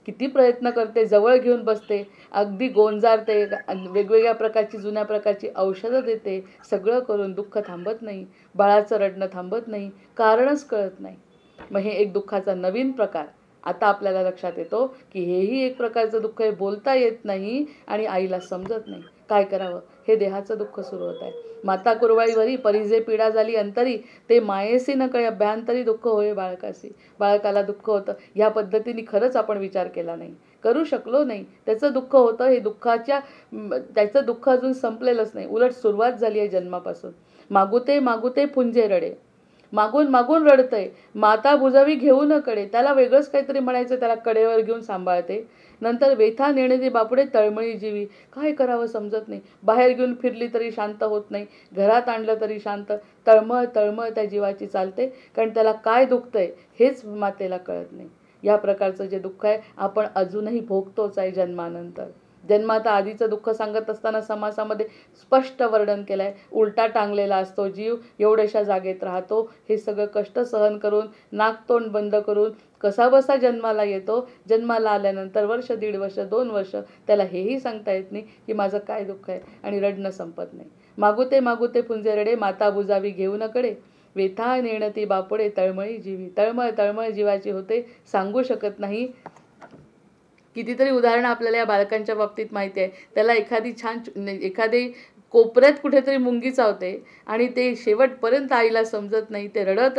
किती प्रयत्न करते, जवळ घेऊन बसते, अगदी गोंजारते, वेगवेगळ्या प्रकारची, जुन्या प्रकारची औषधं देते, सगळं करून दुःख थांबत नाही. बाळाचं रडणं थांबत नाही, कारणच कळत नाही. मग हे एक दुःखाचा नवीन प्रकार आता आपल्याला लक्षात येतो की हेही एक प्रकारचं दुःख आहे. बोलता येत नाही आणि आईला समजत नाही. काय करावं, हे देहाचं दुःख सुरू होत आहे. माता कुरवाळीवरी परिजे पीडा झाली अंतरी, ते मायेसी न कळे अभ्यांतरी दुःख होय बाळकासी. बाळकाला दुःख होतं. ह्या पद्धतीने खरंच आपण विचार केला नाही, करू शकलो नाही. त्याचं दुःख होतं. हे त्याचं दुःख अजून संपलेलंच नाही, उलट सुरुवात झाली आहे जन्मापासून. मागुते मागुते पुंजे रडे, मागून मागून रडतंय. माता बुजावी घेऊ न कडे, त्याला वेगळंच काहीतरी म्हणायचं, त्याला कडेवर घेऊन सांभाळते. नंतर वेथा नेणेदी बापुडे तळमळी जीवी, काय करावं समजत नाही. बाहेर घेऊन फिरली तरी शांत होत नाही, घरात आणलं तरी शांत. तळमळ तळमळ त्या जीवाची चालते, कारण त्याला काय दुखतंय हेच मातेला कळत नाही. या प्रकारचं जे दुःख आहे आपण अजूनही भोगतोच आहे जन्मानंतर. जन्मात आधीचं दुःख सांगत असताना समासामध्ये स्पष्ट वर्णन केलं आहे. उलटा टांगलेला असतो जीव, एवढ्याशा जागेत राहतो, हे सगळं कष्ट सहन करून, नाकतोंड बंद करून कसा बसा जन्माला येतो. जन्माला आल्यानंतर वर्ष, 1.5 वर्ष, 2 वर्ष त्याला हेही सांगता येत नाही की माझं काय दुःख आहे, आणि रडणं संपत नाही. मागुते मागुते पुंजे रडे, माता बुजावी घेऊ न कडे, वेथा नेणती बापुडे तळमळी जीवी. तळमळ तळमळ जीवाची होते, सांगू शकत नाही. कितीतरी उदाहरणं आपल्याला या बालकांच्या बाबतीत माहिती आहे. त्याला एखादी कोपऱ्यात कुठेतरी मुंगी चावते आणि ते शेवटपर्यंत आईला समजत नाही. ते रडत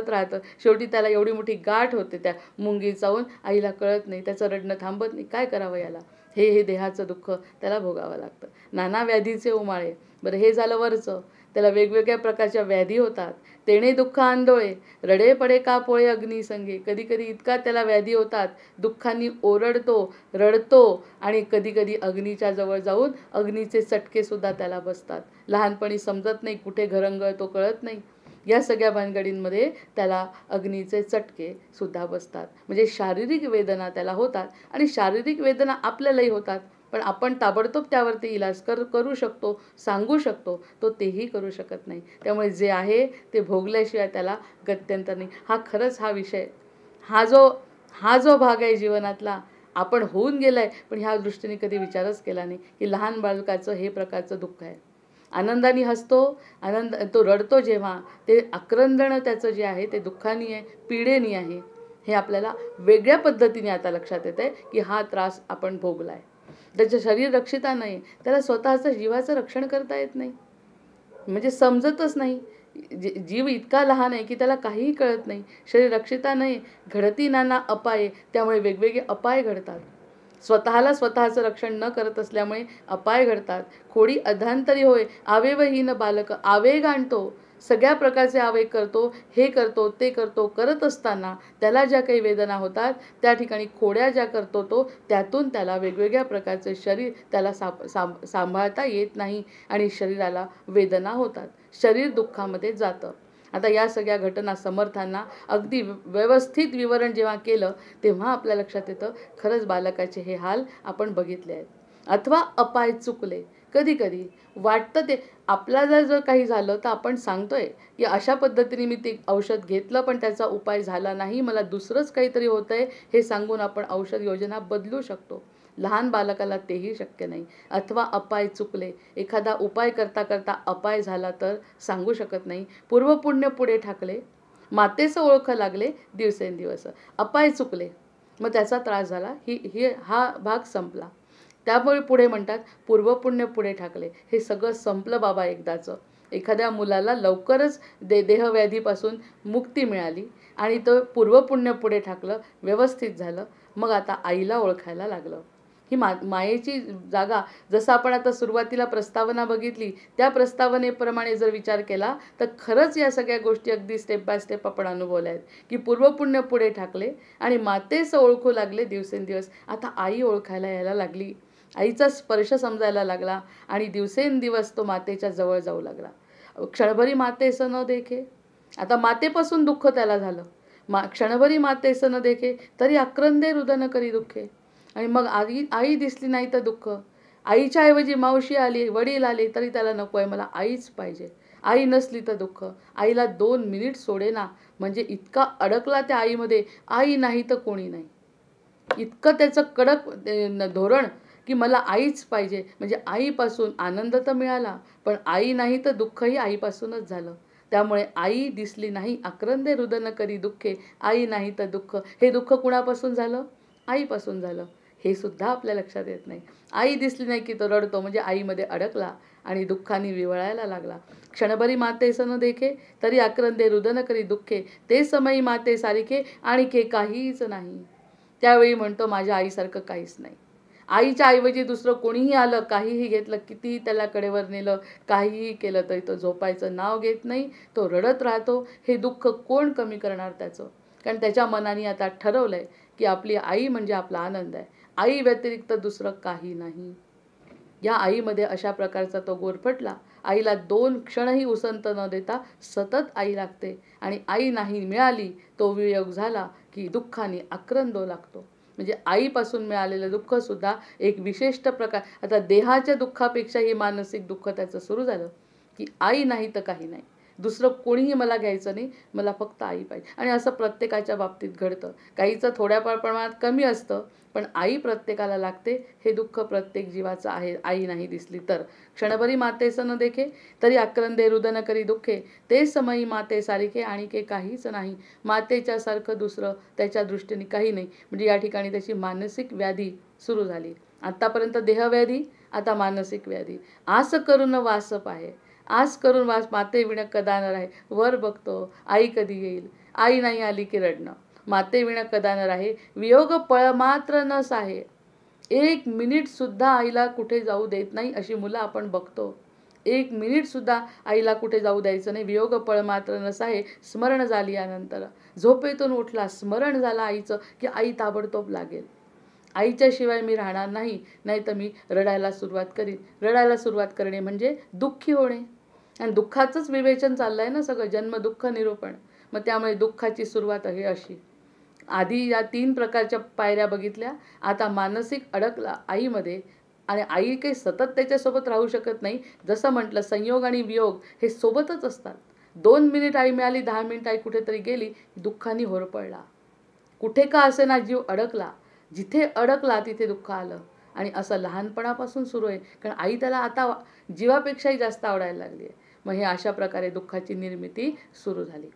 राहतं. शेवटी त्याला एवढी मोठी गाठ होते त्या मुंगी चावून, आईला कळत नाही, त्याचं रडणं थांबत नाही. काय करावं याला? हे देहाचं दुःख त्याला भोगावं लागतं. नाना व्याधीचे उमाळे. बरं, हे झालं वरचं. त्याला वेगवेगळ्या प्रकारच्या व्याधी होतात. तेणे दुःख आंदोळे, रडे पडे का पोळे अग्निसंगे. कधी कधी इतका त्याला व्याधी होतात, दुःखांनी ओरडतो, रडतो, आणि कधी कधी अग्नीच्या जवळ जाऊन अग्नीचे चटके सुद्धा त्याला बसतात. लहानपणी समजत नाही, कुठे घरंगळतो कळत नाही. या सगळ्या भानगडींमध्ये त्याला अग्नीचे चटके सुद्धा बसतात. म्हणजे शारीरिक वेदना त्याला होतात, आणि शारीरिक वेदना आपल्यालाही होतात. पण आपण ताबडतोब त्यावरती इलाज करू शकतो, सांगू शकतो, तो तेही करू शकत नाही. त्यामुळे जे आहे ते भोगल्याशिवाय त्याला गत्यंतर नाही. खरंच हा विषय, हा जो भाग आहे जीवनातला, आपण होऊन गेलाय, पण ह्या दृष्टीने कधी विचारच केला नाही की लहान बालकाचं हे प्रकारचं दुःख आहे. आनंदाने हसतो, तो रडतो जेव्हा, ते आक्रंदन त्याचं जे आहे ते दुःखानी आहे, पीडेनी आहे. हे आपल्याला वेगळ्या पद्धतीने आता लक्षात येत आहे की हा त्रास आपण भोगलाय. त्याचं शरीर रक्षिता नाही, त्याला स्वतःचं जीवाचं रक्षण करता येत नाही, म्हणजे समजतच नाही. जीव इतका लहान आहे की त्याला काहीही कळत नाही. शरीर रक्षिता नाही, घडती नाना अपाये, त्यामुळे वेगवेगळे अपाय घडतात. स्वतःला स्वतःचं रक्षण न करत असल्यामुळे अपाय घडतात. खोडी अधांतरी होय आवेगहीन बालक, आवेग आणतो, सगळ्या प्रकारचे आवेग करतो, हे करतो ते करतो. करत असताना त्याला ज्या काही वेदना होतात, त्या ठिकाणी खोड्या ज्या करतो तो, त्यातून त्याला वेगवेगळ्या प्रकारचे शरीर त्याला सांभाळता येत नाही, आणि शरीराला वेदना होतात, शरीर दुःखामध्ये जातं. आता या सगळ्या घटना समर्थांना अगदी व्यवस्थित विवरण जेव्हा केलं, तेव्हा आपल्या लक्षात येतं खरंच बालकाचे हे हाल आपण बघितले आहेत. अथवा अपाय चुकले. कधी कधी वाटतं ते आपल्याला जर काही झालं तर आपण सांगतोय की अशा पद्धतीने मी ते औषध घेतलं पण त्याचा उपाय झाला नाही, मला दुसरंच काहीतरी होतंय, हे सांगून आपण औषध योजना बदलू शकतो. लहान बालकाला तेही शक्य नाही. अथवा अपाय चुकले, एखादा उपाय करता करता अपाय झाला तर सांगू शकत नाही. पूर्वपुण्य पुढे ठाकले, मातेचं ओळख लागले दिवसेंदिवस. अपाय चुकले, मग त्याचा त्रास झाला, हा भाग संपला. त्यामुळे पुढे म्हणतात पूर्वपुण्य पुढे ठाकले. हे सगळं संपलं बाबा एकदाचं. एखाद्या मुलाला लवकरच देहव्याधीपासून मुक्ती मिळाली, आणि तो पूर्वपुण्य पुढे ठाकलं, व्यवस्थित झालं. मग आता आईला ओळखायला लागलं. ही मायेची जागा, जसं आपण आता सुरुवातीला प्रस्तावना बघितली, त्या प्रस्तावनेप्रमाणे जर विचार केला तर खरंच या सगळ्या गोष्टी अगदी स्टेप बाय स्टेप आपण अनुभवल्या आहेत की पूर्वपुण्य पुढे ठाकले आणि मातेचं ओळखू लागले दिवसेंदिवस. आता आई ओळखायला यायला लागली, आईचा स्पर्श समजायला लागला, आणि दिवसेंदिवस तो मातेच्या जवळ जाऊ लागला. क्षणभरी मातेचं न देखे, आता मातेपासून दुःख त्याला झालं. क्षणभरी मातेचं न देखे तरी आक्रंदे रुदन करी दुःखे. आणि मग आई दिसली नाही तर दुःख. आईच्या ऐवजी मावशी आली, वडील आले, तरी त्याला नको आहे, मला आईच पाहिजे. आई नसली तर दुःख. आईला 2 मिनिट सोडेना, म्हणजे इतका अडकला त्या आईमध्ये. आई नाही तर कोणी नाही, इतकं त्याचं कडक धोरण की मला आईच पाहिजे. म्हणजे आईपासून आनंद तर मिळाला, पण आई नाही तर दुःखही आईपासूनच झालं. त्यामुळे आई दिसली नाही, आक्रंदे रुदन करी दुःखे, आई नाही तर दुःख. हे दुःख कुणापासून झालं? आईपासून झालं. हे सुद्धा आपल्या लक्षात येत नाही. आई दिसली नाही की तो रडतो, म्हणजे आईमध्ये अडकला आणि दुःखाने विवळायला लागला. क्षणभरी मातेस न देखे तरी आक्रंदे रुदन करी दुःखे, ते समयी माते सारिखे आणिके काहीच नाही. त्यावेळी म्हणतो माझ्या आईसारखं काहीच नाही. आईच्या ऐवजी दुसरं कोणीही आलं, काहीही घेतलं, कितीही त्याला कडेवर नेलं, काहीही केलं तरी तो झोपायचं नाव घेत नाही, तो रडत राहतो. हे दुःख कोण कमी करणार त्याचं? कारण त्याच्या मनाने आता ठरवलंय की आपली आई म्हणजे आपला आनंद आहे, आई व्यतिरिक्त दुसरं काही नाही. या आईमध्ये अशा प्रकारचा तो गोरफटला. आईला 2 क्षणही उसंत न देता सतत आई लागते, आणि आई नाही मिळाली, तो वियोग झाला की दुःखाने आक्रंदो लागतो. म्हणजे आईपासून मिळालेलं दुःखसुद्धा एक विशिष्ट प्रकार. आता देहाच्या दुःखापेक्षाही मानसिक दुःख त्याचं सुरू झालं की आई नाही तर काही नाही, दुसरं कोणीही मला घ्यायचं नाही, मला फक्त आई पाहिजे. आणि असं प्रत्येकाच्या बाबतीत घडतं. काहीचं थोड्या प्रमाणात कमी असतं, पण आई प्रत्येकाला लागते. हे दुःख प्रत्येक जीवाचं आहे, आई नाही दिसली तर. क्षणभरी मातेस न देखे तरी आक्रंदे रुदन करी दुःखे, ते समयी माते सारिखे आणिके काहीच नाही. मातेच्या सारखं दुसरं त्याच्या दृष्टीने काही नाही. म्हणजे या ठिकाणी त्याची मानसिक व्याधी सुरू झाली. आतापर्यंत देहव्याधी, आता मानसिक व्याधी. आस करून वास पाहे, आस करून वास माते विण कदा न राहे. वर बघतो आई कधी येईल, आई नाही आली की रडणं. माते विण कदा न राहे, वियोग पळ मात्र न साहे. 1 मिनिट सुद्धा आईला कुठे जाऊ देत नाही अशी मुलं आपण बघतो. 1 मिनिट सुद्धा आईला कुठे जाऊ द्यायचं नाही. वियोग पळ मात्र न साहे, स्मरण झाली यानंतर. झोपेतून उठला, स्मरण झालं आईचं की आई ताबडतोब लागेल. आईच्या शिवाय मी राहणार नाही, नाही तर मी रडायला सुरुवात करीन. रडायला सुरुवात करणे म्हणजे दुःखी होणे, आणि दुःखाचंच विवेचन चाललंय ना सगळं, जन्म दुःख निरूपण. मग त्यामुळे दुःखाची सुरुवात आहे अशी. आधी या 3 प्रकारच्या पायऱ्या बघितल्या. आता मानसिक अडकला आईमध्ये, आणि आई काही सतत त्याच्यासोबत राहू शकत नाही. जसं म्हटलं, संयोग आणि वियोग हे सोबतच असतात. 2 मिनिट आई मिळाली, 10 मिनिट आई कुठेतरी गेली, दुःखाने होरपळला. कुठे का असेना जीव अडकला. जिथे अडकला तिथे दुःख आलं. आणि असं लहानपणापासून सुरू आहे, कारण आई त्याला आता जीवापेक्षाही जास्त आवडायला लागली आहे. मग हे अशा प्रकारे दुःखाची निर्मिती सुरू झाली.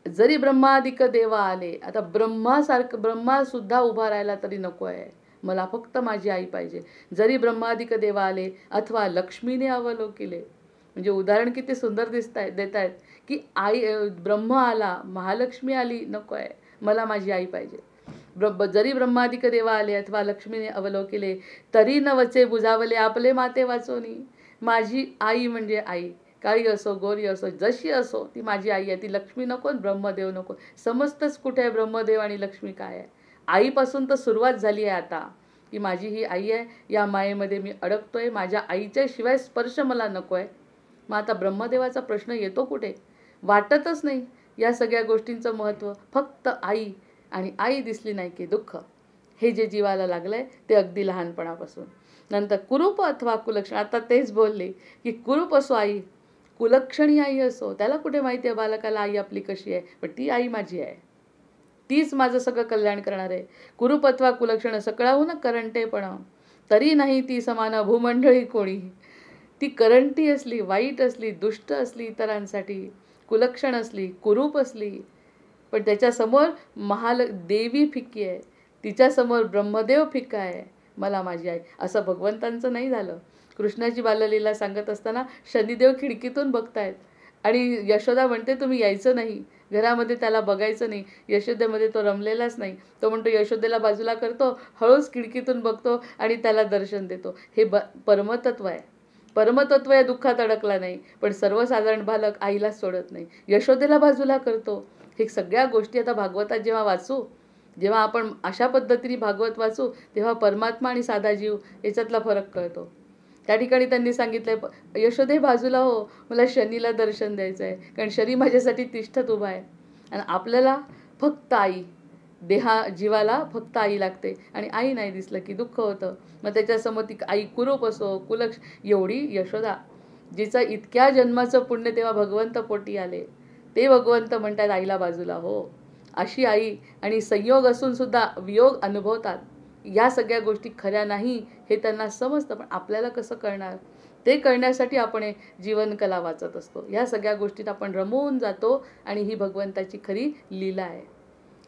जरी ब्रह्मादिक देवा आले, आता ब्रह्मा सुद्धा उभा राहिला तरी नको आहे, मला फक्त माझी आई पाहिजे. जरी ब्रह्मादिक देवा आले अथवा लक्ष्मीने अवलोकिले. म्हणजे उदाहरण किती सुंदर देत आहेत की आई, ब्रह्म आला, महालक्ष्मी आली, नको आहे, मला माझी आई पाहिजे. जरी ब्रह्मादिक देवा आले अथवा लक्ष्मीने अवलोकिले, तरी न वचे बुजावले आपले माते वाचोनी. माझी आई म्हणजे आई, काळी असो गोरी असो जशी असो, ती माझी आई आहे. ती लक्ष्मी नको, ब्रह्मदेव नको. समजतंच कुठे आहे ब्रह्मदेव आणि लक्ष्मी काय आहे. आईपासून तर सुरुवात झाली आहे आता, की माझी ही आई आहे, या मायेमध्ये मी अडकतोय, माझ्या आईच्या शिवाय स्पर्श मला नको आहे. मग आता ब्रह्मदेवाचा प्रश्न येतो कुठे? वाटतच नाही या सगळ्या गोष्टींचं महत्त्व. फक्त आई, आणि आई दिसली नाही की दुःख. हे जे जीवाला लागलंय ते अगदी लहानपणापासून. नंतर कुरूप अथवा कुलक्षण, आता तेच बोलले की कुरूप असो आई, कुलक्षणी आई असो, त्याला कुठे माहिती आहे बालकाला आई आपली कशी आहे, पण ती आई माझी आहे, तीच माझं सगळं कल्याण करणार आहे. कुरूप अथवा कुलक्षण सकळाहून करंटेपण, तरी नाही ती समान भूमंडळी कोणी. ती करंटी असली, वाईट असली, दुष्ट असली इतरांसाठी, कुलक्षण असली, कुरूप असली, पण त्याच्यासमोर देवी फिक्की आहे, तिच्यासमोर ब्रह्मदेव फिक्का आहे, मला माझी आई. असं भगवंतांचं नाही झालं. कृष्णाची बाललीला सांगत असताना शनिदेव खिडकीतून बघतायत, आणि यशोदा म्हणते तुम्ही यायचं नाही घरामध्ये, त्याला बघायचं नाही. यशोदेमध्ये तो रमलेलाच नाही. तो म्हणतो, यशोदेला बाजूला करतो, हळूच खिडकीतून बघतो आणि त्याला दर्शन देतो. हे परमतत्व आहे. परमतत्व या दुःखात अडकला नाही, पण सर्वसाधारण बालक आईलाच सोडत नाही, यशोदेला बाजूला करतो. हे सगळ्या गोष्टी आता भागवतात जेव्हा वाचू, जेव्हा आपण अशा पद्धतीने भागवत वाचू, तेव्हा परमात्मा आणि साधा जीव याच्यातला फरक कळतो. त्या ठिकाणी त्यांनी सांगितलंय, यशोदे बाजूला हो, मला शनीला दर्शन द्यायचं आहे, कारण शनी माझ्यासाठी तिष्ठत उभा आहे. आणि आपल्याला फक्त आई, जीवाला फक्त आई लागते, आणि आई नाही दिसलं की दुःख होतं. मग त्याच्यासमोर ती आई कुरूप असो, कुलक्ष, एवढी यशोदा जिचं इतक्या जन्माचं पुण्य तेव्हा भगवंत पोटी आले, ते भगवंत म्हणतात आईला बाजूला हो. अशी आई, आणि संयोग असून सुद्धा वियोग अनुभवतात. या सगळ्या गोष्टी खऱ्या नाही हे त्यांना समजतं, पण आपल्याला कसं कळणार? ते कळण्यासाठी आपण जीवनकला वाचत असतो. या सगळ्या गोष्टीत आपण रमवून जातो, आणि ही भगवंताची खरी लीला आहे.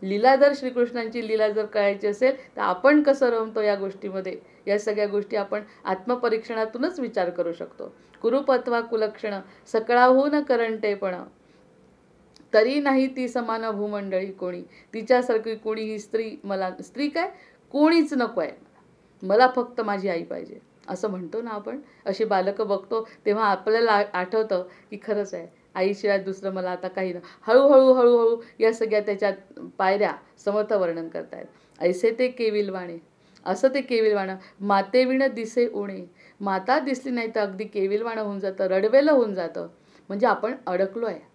लीला जर श्रीकृष्णांची लीला जर कळायची असेल तर आपण कसं रमतो या गोष्टीमध्ये, या सगळ्या गोष्टी आपण आत्मपरीक्षणातूनच विचार करू शकतो. कुरुपत्वा कुलक्षण सकळाहून करंटेपण, तरी नाही ती समान भूमंडळी कोणी, तिच्यासारखी कोणी ही स्त्री मला, स्त्री काय कोणीच नको आहे, मला फक्त माझी आई पाहिजे असं म्हणतो ना आपण. अशी बालकं बघतो तेव्हा आपल्याला आठवतं की खरंच आहे, आईशिवाय दुसरं मला आता काही नाही. हळूहळू हळूहळू या सगळ्या त्याच्यात पायऱ्या समर्थ वर्णन करतायत. ऐसे ते केविलवाणे, असं ते केविलवाणं, मातेविण दिसे उणे, माता दिसली नाही तर अगदी केविलवाणं होऊन जातं, रडवेलं होऊन जातं. म्हणजे आपण अडकलो आहे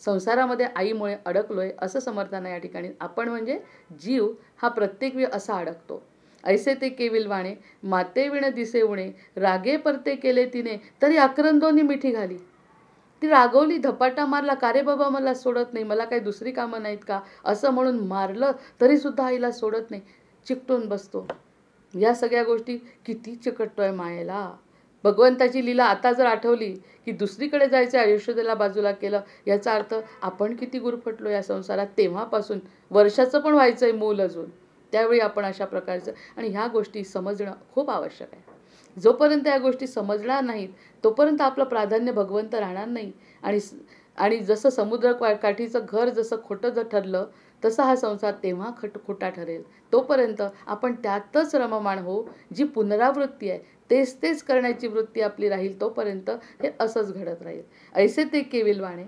संसारामध्ये, आईमुळे अडकलो आहे असं समर्थांना या ठिकाणी. आपण म्हणजे जीव हा प्रत्येक वेळ असा अडकतो. ऐसे ते केविलवाणे, मातेविण दिसे उणे, रागे परते केले तिने, तरी आक्रंदोनी मिठी घाली. ती रागवली, धपाटा मारला, का रे बाबा मला सोडत नाही, मला काही दुसरी कामं नाहीत का असं म्हणून मारलं तरीसुद्धा आईला सोडत नाही, चिकटून बसतो. या सगळ्या गोष्टी किती चिकटतोय मायेला. भगवंताची लीला आता जर आठवली की दुसरीकडे जायचं आयुष्याला बाजूला केलं, याचा अर्थ आपण किती गुरफटलो या संसारात. तेव्हापासून वर्षाचं पण व्हायचं आहे मूल अजून, त्यावेळी आपण अशा प्रकारचं. आणि ह्या गोष्टी समजणं खूप आवश्यक आहे. जोपर्यंत या गोष्टी समजणार नाहीत तोपर्यंत आपलं प्राधान्य भगवंत राहणार नाही. आणि जसं समुद्र काठीचं घर जसं खोटं जर ठरलं तसा हा संसार तेव्हा खोटा ठरेल. तोपर्यंत आपण त्यातच रममाण हो. जी पुनरावृत्ती आहे, तेच तेच करण्याची वृत्ती आपली राहील तोपर्यंत हे असंच घडत राहील. ऐसे ते केविलवाणे,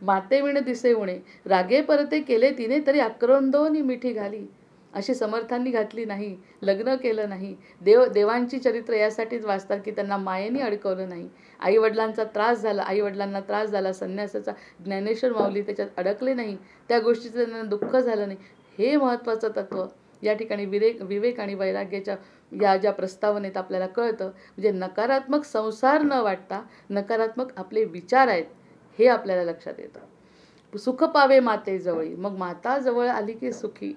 मातेविण दिसे उणे, रागे परते केले तिने, तरी आक्रंदोनी मिठी घाली. अशी समर्थांनी घातली नाही, लग्न केलं नाही. देवांची चरित्र यासाठीच वाचतात की त्यांना मायेने अडकवलं नाही. आईवडिलांचा त्रास झाला, आईवडिलांना त्रास झाला संन्यासाचा, ज्ञानेश्वर माऊली त्याच्यात अडकले नाही, त्या गोष्टीचं त्यांना दुःख झालं नाही. हे महत्त्वाचं तत्त्व या ठिकाणी विवेक आणि वैराग्याच्या या ज्या प्रस्तावनेत आपल्याला कळतं. म्हणजे नकारात्मक संसार न वाटता नकारात्मक आपले विचार आहेत हे आपल्याला लक्षात येतं. सुख पावे माते जवळी, मग माता जवळ आली की सुखी.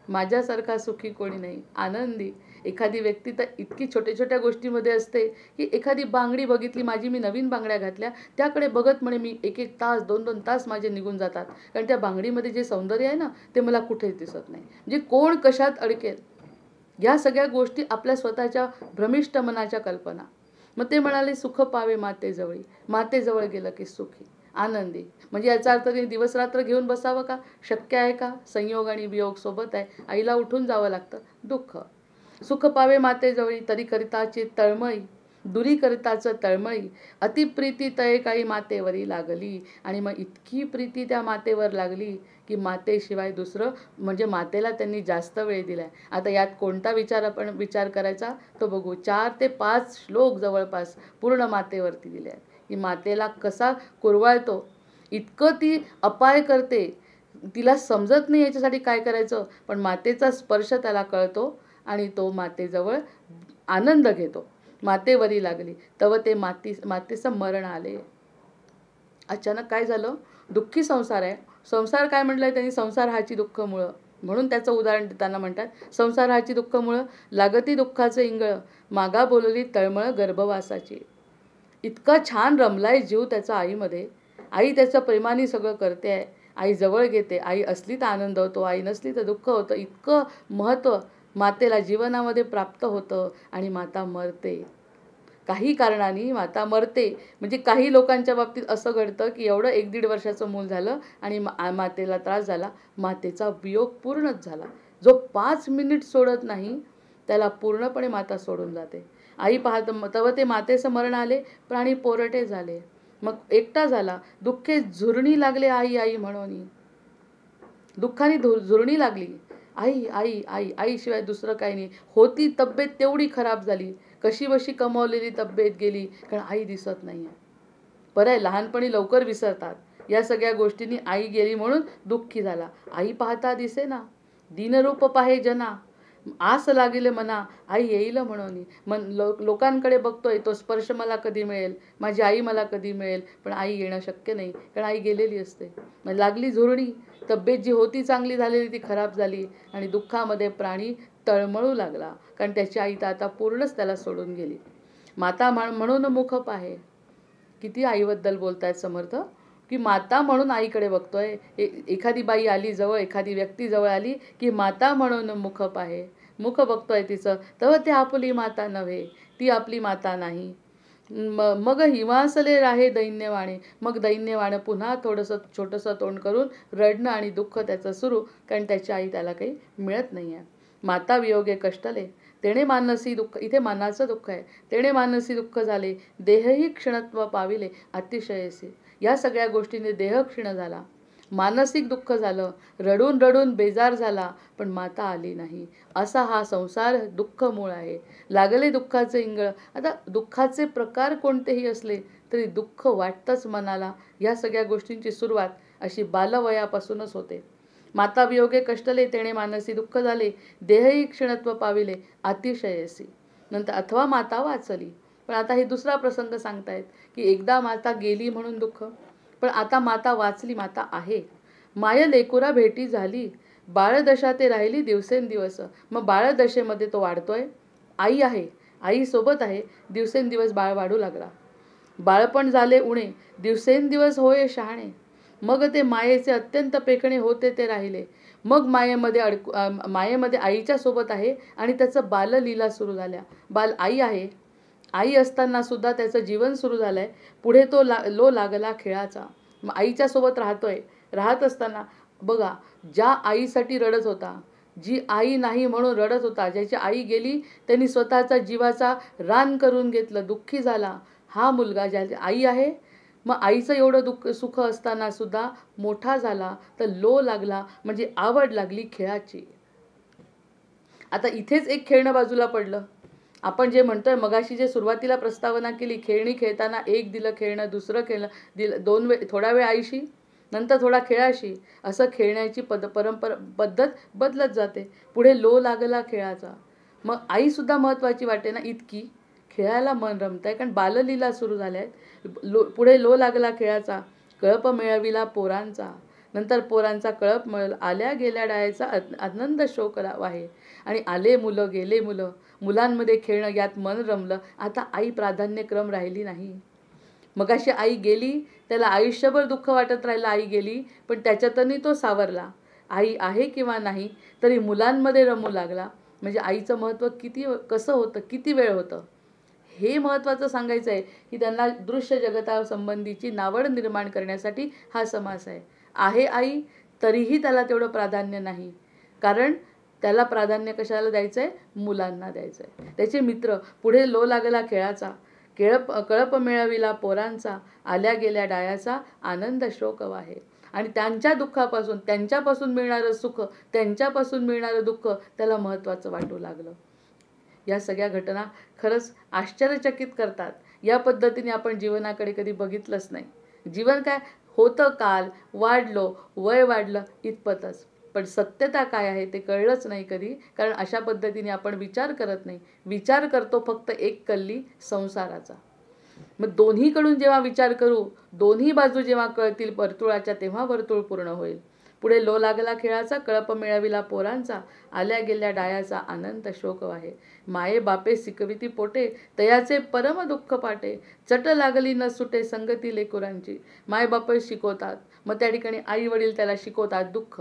माझ्यासारखा सुखी कोणी नाही, आनंदी. एखादी व्यक्ती तर इतकी छोट्या छोट्या गोष्टीमध्ये असते की एखादी बांगडी बघितली, माझी मी नवीन बांगड्या घातल्या, त्याकडे बघत म्हणे मी 1-1 तास 2-2 तास माझे निघून जातात. कारण त्या बांगडीमध्ये जे सौंदर्य आहे ना ते मला कुठेच दिसत नाही. म्हणजे कोण कशात अडकेल, ह्या सगळ्या गोष्टी आपल्या स्वतःच्या भ्रमिष्ट मनाच्या कल्पना. मग ते म्हणाले सुख पावे मातेजवळी, मातेजवळ गेलं की सुखी आनंदी. म्हणजे याचा अर्थ ते दिवसरात्र घेऊन बसावं का, शक्य आहे का. संयोग आणि वियोग सोबत आहे, आईला उठून जावं लागतं, दुःख. सुख पावे मातेजवळी, तरी करिताची तळमळी, दुरी करिताचं तळमळी, अतिप्रीती तये काही मातेवरी लागली. आणि मग इतकी प्रीती त्या मातेवर लागली की मातेशिवाय दुसरं, म्हणजे मातेला त्यांनी जास्त वेळ दिलाय. आता यात कोणता आपण विचार करायचा तो बघू. 4 ते 5 श्लोक जवळपास पूर्ण मातेवरती दिले आहेत की मातेला कसा कुरवाळतो, इतकं ती अपाय करते, तिला समजत नाही याच्यासाठी काय करायचं, पण मातेचा स्पर्श त्याला कळतो आणि तो मातेजवळ आनंद घेतो. मातेवरी लागली तव ते मातेचं मरण आले. अचानक काय झालं, दुःखी संसार आहे. संसार काय म्हटलंय त्यांनी, संसार हाची दुःख मुळं, म्हणून त्याचं उदाहरण देताना म्हणतात संसार हाची दुःख मुळं, लागती दुःखाचं इंगळ, मागा बोलली तळमळ गर्भवासाची. इतका छान रमलाय जीव त्याचा आईमध्ये. आई त्याचं प्रेमाने सगळं करते आहे, आई जवळ घेते, आई असली तर आनंद होतो, आई नसली तर दुःख होतं. इतकं महत्त्व मातेला जीवनामध्ये प्राप्त होतं. आणि माता मरते, काही कारणाने माता मरते. म्हणजे काही लोकांच्या बाबतीत असं घडतं की एवढं 1-1.5 वर्षाचं मूल झालं आणि मातेला त्रास झाला, मातेचा वियोग पूर्णच झाला. जो 5 मिनिट सोडत नाही त्याला पूर्णपणे माता सोडून जाते. आई पाहत तव ते मातेचं मरण आले, प्राणी पोरटे झाले. मग एकटा झाला, दुःखे झुरणी लागले आई आई म्हणून. दुःखाने झुरणी लागली, आई आई आई, आईशिवाय दुसरं काही नाही. होती तब्येत तेवढी खराब झाली, कशी बशी कमावलेली तब्येत गेली, कारण आई दिसत नाही आहे. बरं आहे, लहानपणी लवकर विसरतात. या सगळ्या गोष्टींनी आई गेली म्हणून दुःखी झाला. आई पाहता दिसे ना, दीनरूप पाहे जना, आस लागेल मना, आई येईल म्हणून. मन लोकांकडे बघतोय, तो स्पर्श मला कधी मिळेल, माझी आई मला कधी मिळेल, पण आई येणं शक्य नाही, कारण आई गेलेली असते. मग लागली झुरणी, तब्येत जी होती चांगली झालेली ती खराब झाली आणि दुःखामध्ये प्राणी तळमळू लागला, कारण त्याची आई तर आता पूर्णच त्याला सोडून गेली. माता म्हणून मुख पाहे. किती आईबद्दल बोलतायत समर्थ की माता म्हणून आईकडे बघतोय. एखादी बाई आली जवळ, एखादी व्यक्ती जवळ आली की माता म्हणून मुख पाहे, मुख बघतोय तिचं, तेव्हा ती आपली माता नव्हे, ती आपली माता नाही. मग हिमासले राहे दैन्यवाणे, मग दैन्यवाणं पुन्हा थोडंसं छोटंसं तोंड करून रडणं आणि दुःख त्याचं सुरू, कारण त्याची आई त्याला काही मिळत नाही आहे. माता वियोगे कष्टले तेणे मानसी दुःख, इथे मानाचं दुःख आहे. तेणे मानसी दुःख झाले, देहही क्षणत्व पाविले अतिशयसी. या सगळ्या गोष्टीने देह क्षीण झाला, मानसिक दुःख झालं, रडून रडून बेजार झाला, पण माता आली नाही. असा हा संसार दुःख मूळ आहे. लागले दुःखाचे इंगळ. आता दुःखाचे प्रकार कोणतेही असले तरी दुःख वाटतंच मनाला. या सगळ्या गोष्टींची सुरुवात अशी बालवयापासूनच होते. माता वियोगे कष्टले तेणे मानसी दुःख झाले, देहही क्षणत्व पाविले अतिशयसी. नंतर अथवा माता वाचली. पण आता हे दुसरा प्रसंग सांगतायत की एकदा माता गेली म्हणून दुःख, पण आता माता वाचली, माता आहे. माय लेकुरा भेटी झाली, बाळदशा ते राहिली दिवसेंदिवस. मग बाळदशेमध्ये तो वाढतोय, आई आहे, आई सोबत आहे, दिवसेंदिवस बाळ वाढू लागला. बाळपण झाले उणे, दिवसेंदिवस होय शहाणे. मग ते मायेचे अत्यंत पेकणे होते ते राहिले. मग मायेमध्ये आईच्या सोबत आहे आणि त्याचं बाललीला सुरू झाल्या. आई आहे, आई असताना सुद्धा त्याचं जीवन सुरू झालंय. पुढे तो लो लागला खेळाचा. मग आईच्या सोबत राहतोय. राहत असताना बघा, ज्या आईसाठी रडत होता, जी आई नाही म्हणून रडत होता, ज्याची आई गेली त्यांनी स्वतःचा जीवाचा रान करून घेतलं, दुःखी झाला, हा मुलगा ज्याची आई आहे. मग आईचं एवढं दुःख सुख असताना सुद्धा मोठा झाला तर लो लागला, म्हणजे आवड लागली खेळाची. आता इथेच एक खेळणं बाजूला पडलं. आपण जे म्हणतोय मगाशी जे सुरुवातीला प्रस्तावना केली, खेळणी खेळताना एक दिलं खेळणं, दुसरं खेळणं दिलं, थोडा वेळ आईशी, नंतर थोडा खेळाशी, असं खेळण्याची पद्धत बदलत जाते. पुढे लो लागला खेळाचा. मग आईसुद्धा महत्त्वाची वाटते ना इतकी. खेळायला मन रमतंय कारण बाललीला सुरू झाल्या आहेत. पुढे लो लागला खेळाचा, कळप मिळविला पोरांचा. नंतर पोरांचा कळप मिळवला, आल्या गेल्या डायचा आनंद शोक आहे. आणि आले मुलं गेले मुलं, मुलांमध्ये खेळणं, यात मन रमलं. आता आई प्राधान्यक्रम राहिली नाही. मगाशी आई गेली, त्याला आयुष्यभर दुःख वाटत राहिलं, आई गेली, पण त्याच्यातही तो सावरला. आई आहे किंवा नाही तरी मुलांमध्ये रमू लागला. म्हणजे आईचं महत्त्व कसं होतं, किती वेळ होतं, हे महत्त्वाचं सांगायचं आहे की त्यांना दृश्य जगतासंबंधीची नावड निर्माण करण्यासाठी हा समास आहे. आहे आई तरीही त्याला तेवढं प्राधान्य नाही, कारण त्याला प्राधान्य कशाला द्यायचं आहे, मुलांना द्यायचं आहे. त्याचे मित्र, पुढे लो लागला खेळाचा, कळप मिळविला पोरांचा, आल्या गेल्या डायाचा आनंद शोक आहे. आणि त्यांच्या दुःखापासून, त्यांच्यापासून मिळणारं सुख, त्यांच्यापासून मिळणारं दुःख त्याला महत्त्वाचं वाटू लागलं. या सगळ्या घटना खरंच आश्चर्यचकित करतात. या पद्धतीने आपण जीवनाकडे कधी बघितलंच नाही. जीवन काय होतं, काल वाढलो, वय वाढलं, इतपतच. पण सत्यता काय आहे ते कळलंच नाही कधी, कारण अशा पद्धतीने आपण विचार करत नाही. विचार करतो फक्त एक कल्ली संसाराचा. मग दोन्हीकडून जेव्हा विचार करू, दोन्ही बाजू जेव्हा कळतील वर्तुळाच्या, तेव्हा वर्तुळ पूर्ण होईल. पुढे लो लागला खेळाचा, कळप मिळविला पोरांचा, आल्या गेल्या डायाचा आनंद शोक आहे. माये बापे शिकविती पोटे, तयाचे परम दुःख पाटे, चट लागली न सुटे संगती लेकुरांची. माय बाप शिकवतात, मग त्या ठिकाणी आई वडील त्याला शिकवतात दुःख.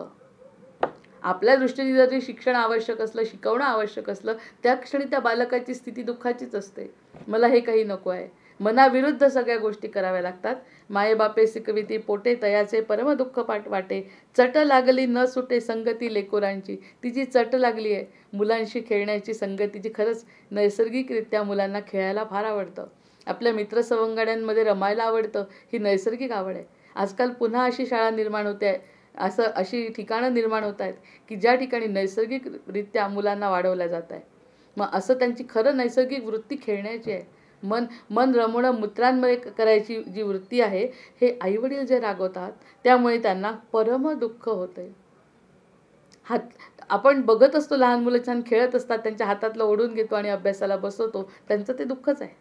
आपल्या दृष्टीने जरी शिक्षण आवश्यक असलं, शिकवणं आवश्यक असलं, त्या क्षणी त्या बालकाची स्थिती दुःखाचीच असते. मला हे काही नको आहे, मनाविरुद्ध सगळ्या गोष्टी कराव्या लागतात. माये बापे शिकविती पोटे, तयाचे परम दुःख वाटे, चट लागली न सुटे संगती लेकुरांची. तिची चट लागली आहे मुलांशी खेळण्याची, संगतीची. खरंच नैसर्गिकरित्या मुलांना खेळायला फार आवडतं, आपल्या मित्रसवंगड्यांमध्ये रमायला आवडतं. ही नैसर्गिक आवड आहे. आजकाल पुन्हा अशी शाळा निर्माण होते आहे, अशी ठिकाणं निर्माण होत आहेत की ज्या ठिकाणी नैसर्गिकरित्या मुलांना वाढवल्या जात आहे. मग असं त्यांची खरं नैसर्गिक वृत्ती खेळण्याची आहे. मन रमवणं, मित्रांमध्ये करायची जी वृत्ती आहे, हे आईवडील जे रागवतात त्यामुळे त्यांना परम दुःख होतंय. आपण बघत असतो लहान मुलं छान खेळत असतात, त्यांच्या हातातलं ओढून घेतो आणि अभ्यासाला बसवतो, त्यांचं ते दुःखच आहे.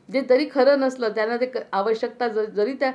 जे जरी खरं नसलं, त्यांना ते आवश्यकता जरी त्या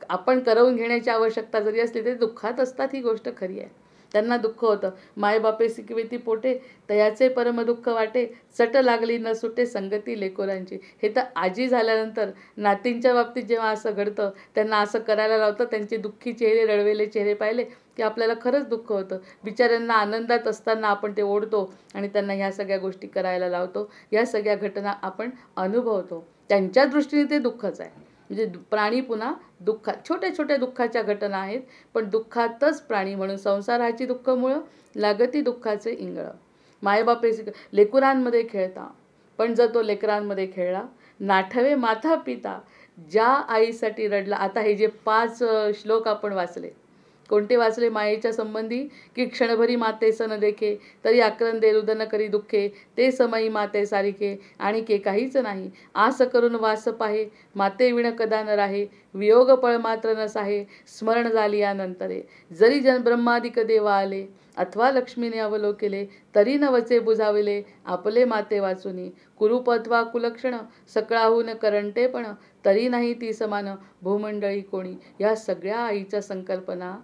आपण करवून घेण्याची आवश्यकता जरी असली तरी दुःखात असतात, ही गोष्ट खरी आहे. त्यांना दुःख होतं. मायबापे शिकवेती पोटे, तयाचे परम दुःख वाटे, चट लागली न सुटे संगती लेकोरांची. हे तर आजी झाल्यानंतर नातींच्या बाबतीत जेव्हा असं घडतं, त्यांना असं करायला लावतं, त्यांचे दुःखी चेहरे, रडवेले चेहरे पाहिले की आपल्याला खरंच दुःख होतं. बिचाऱ्यांना आनंदात असताना आपण ते ओढतो आणि त्यांना ह्या सगळ्या गोष्टी करायला लावतो. या सगळ्या घटना आपण अनुभवतो. त्यांच्या दृष्टीने ते दुःखच आहे. म्हणजे प्राणी पुन्हा दुःखात, छोट्या छोट्या दुःखाच्या घटना आहेत, पण दुःखातच प्राणी. म्हणून संसाराची दुःखमुळं लागती दुःखाचे इंगळ. मायबापे लेकरांमध्ये खेळता, पण जर तो लेकरांमध्ये खेळला, नाठवे माता पिता, ज्या आईसाठी रडला. आता हे जे 5 श्लोक आपण वाचले, कोणते वाचले मायेच्या संबंधी? की क्षणभरी माते सन देखे, तरी आक्रंदे रुदन करी दुःखे, ते समयी माते सारिखे, आणि के काहीच नाही. आस करून वास पाहे, माते विण कदा न राहे, वियोग पळ मात्र न साहे, स्मरण झाली या नंतरे. जरी ब्रह्मादिक देवा आले, अथवा लक्ष्मीने अवलोकिले, तरी न वचे बुजाविले, आपले माते वाचुनी. कुरूप अथवा कुलक्षण, सकळाहून करंटे पण, तरी नाही ती समान, भूमंडळी कोणी. या सगळ्या आईच्या संकल्पना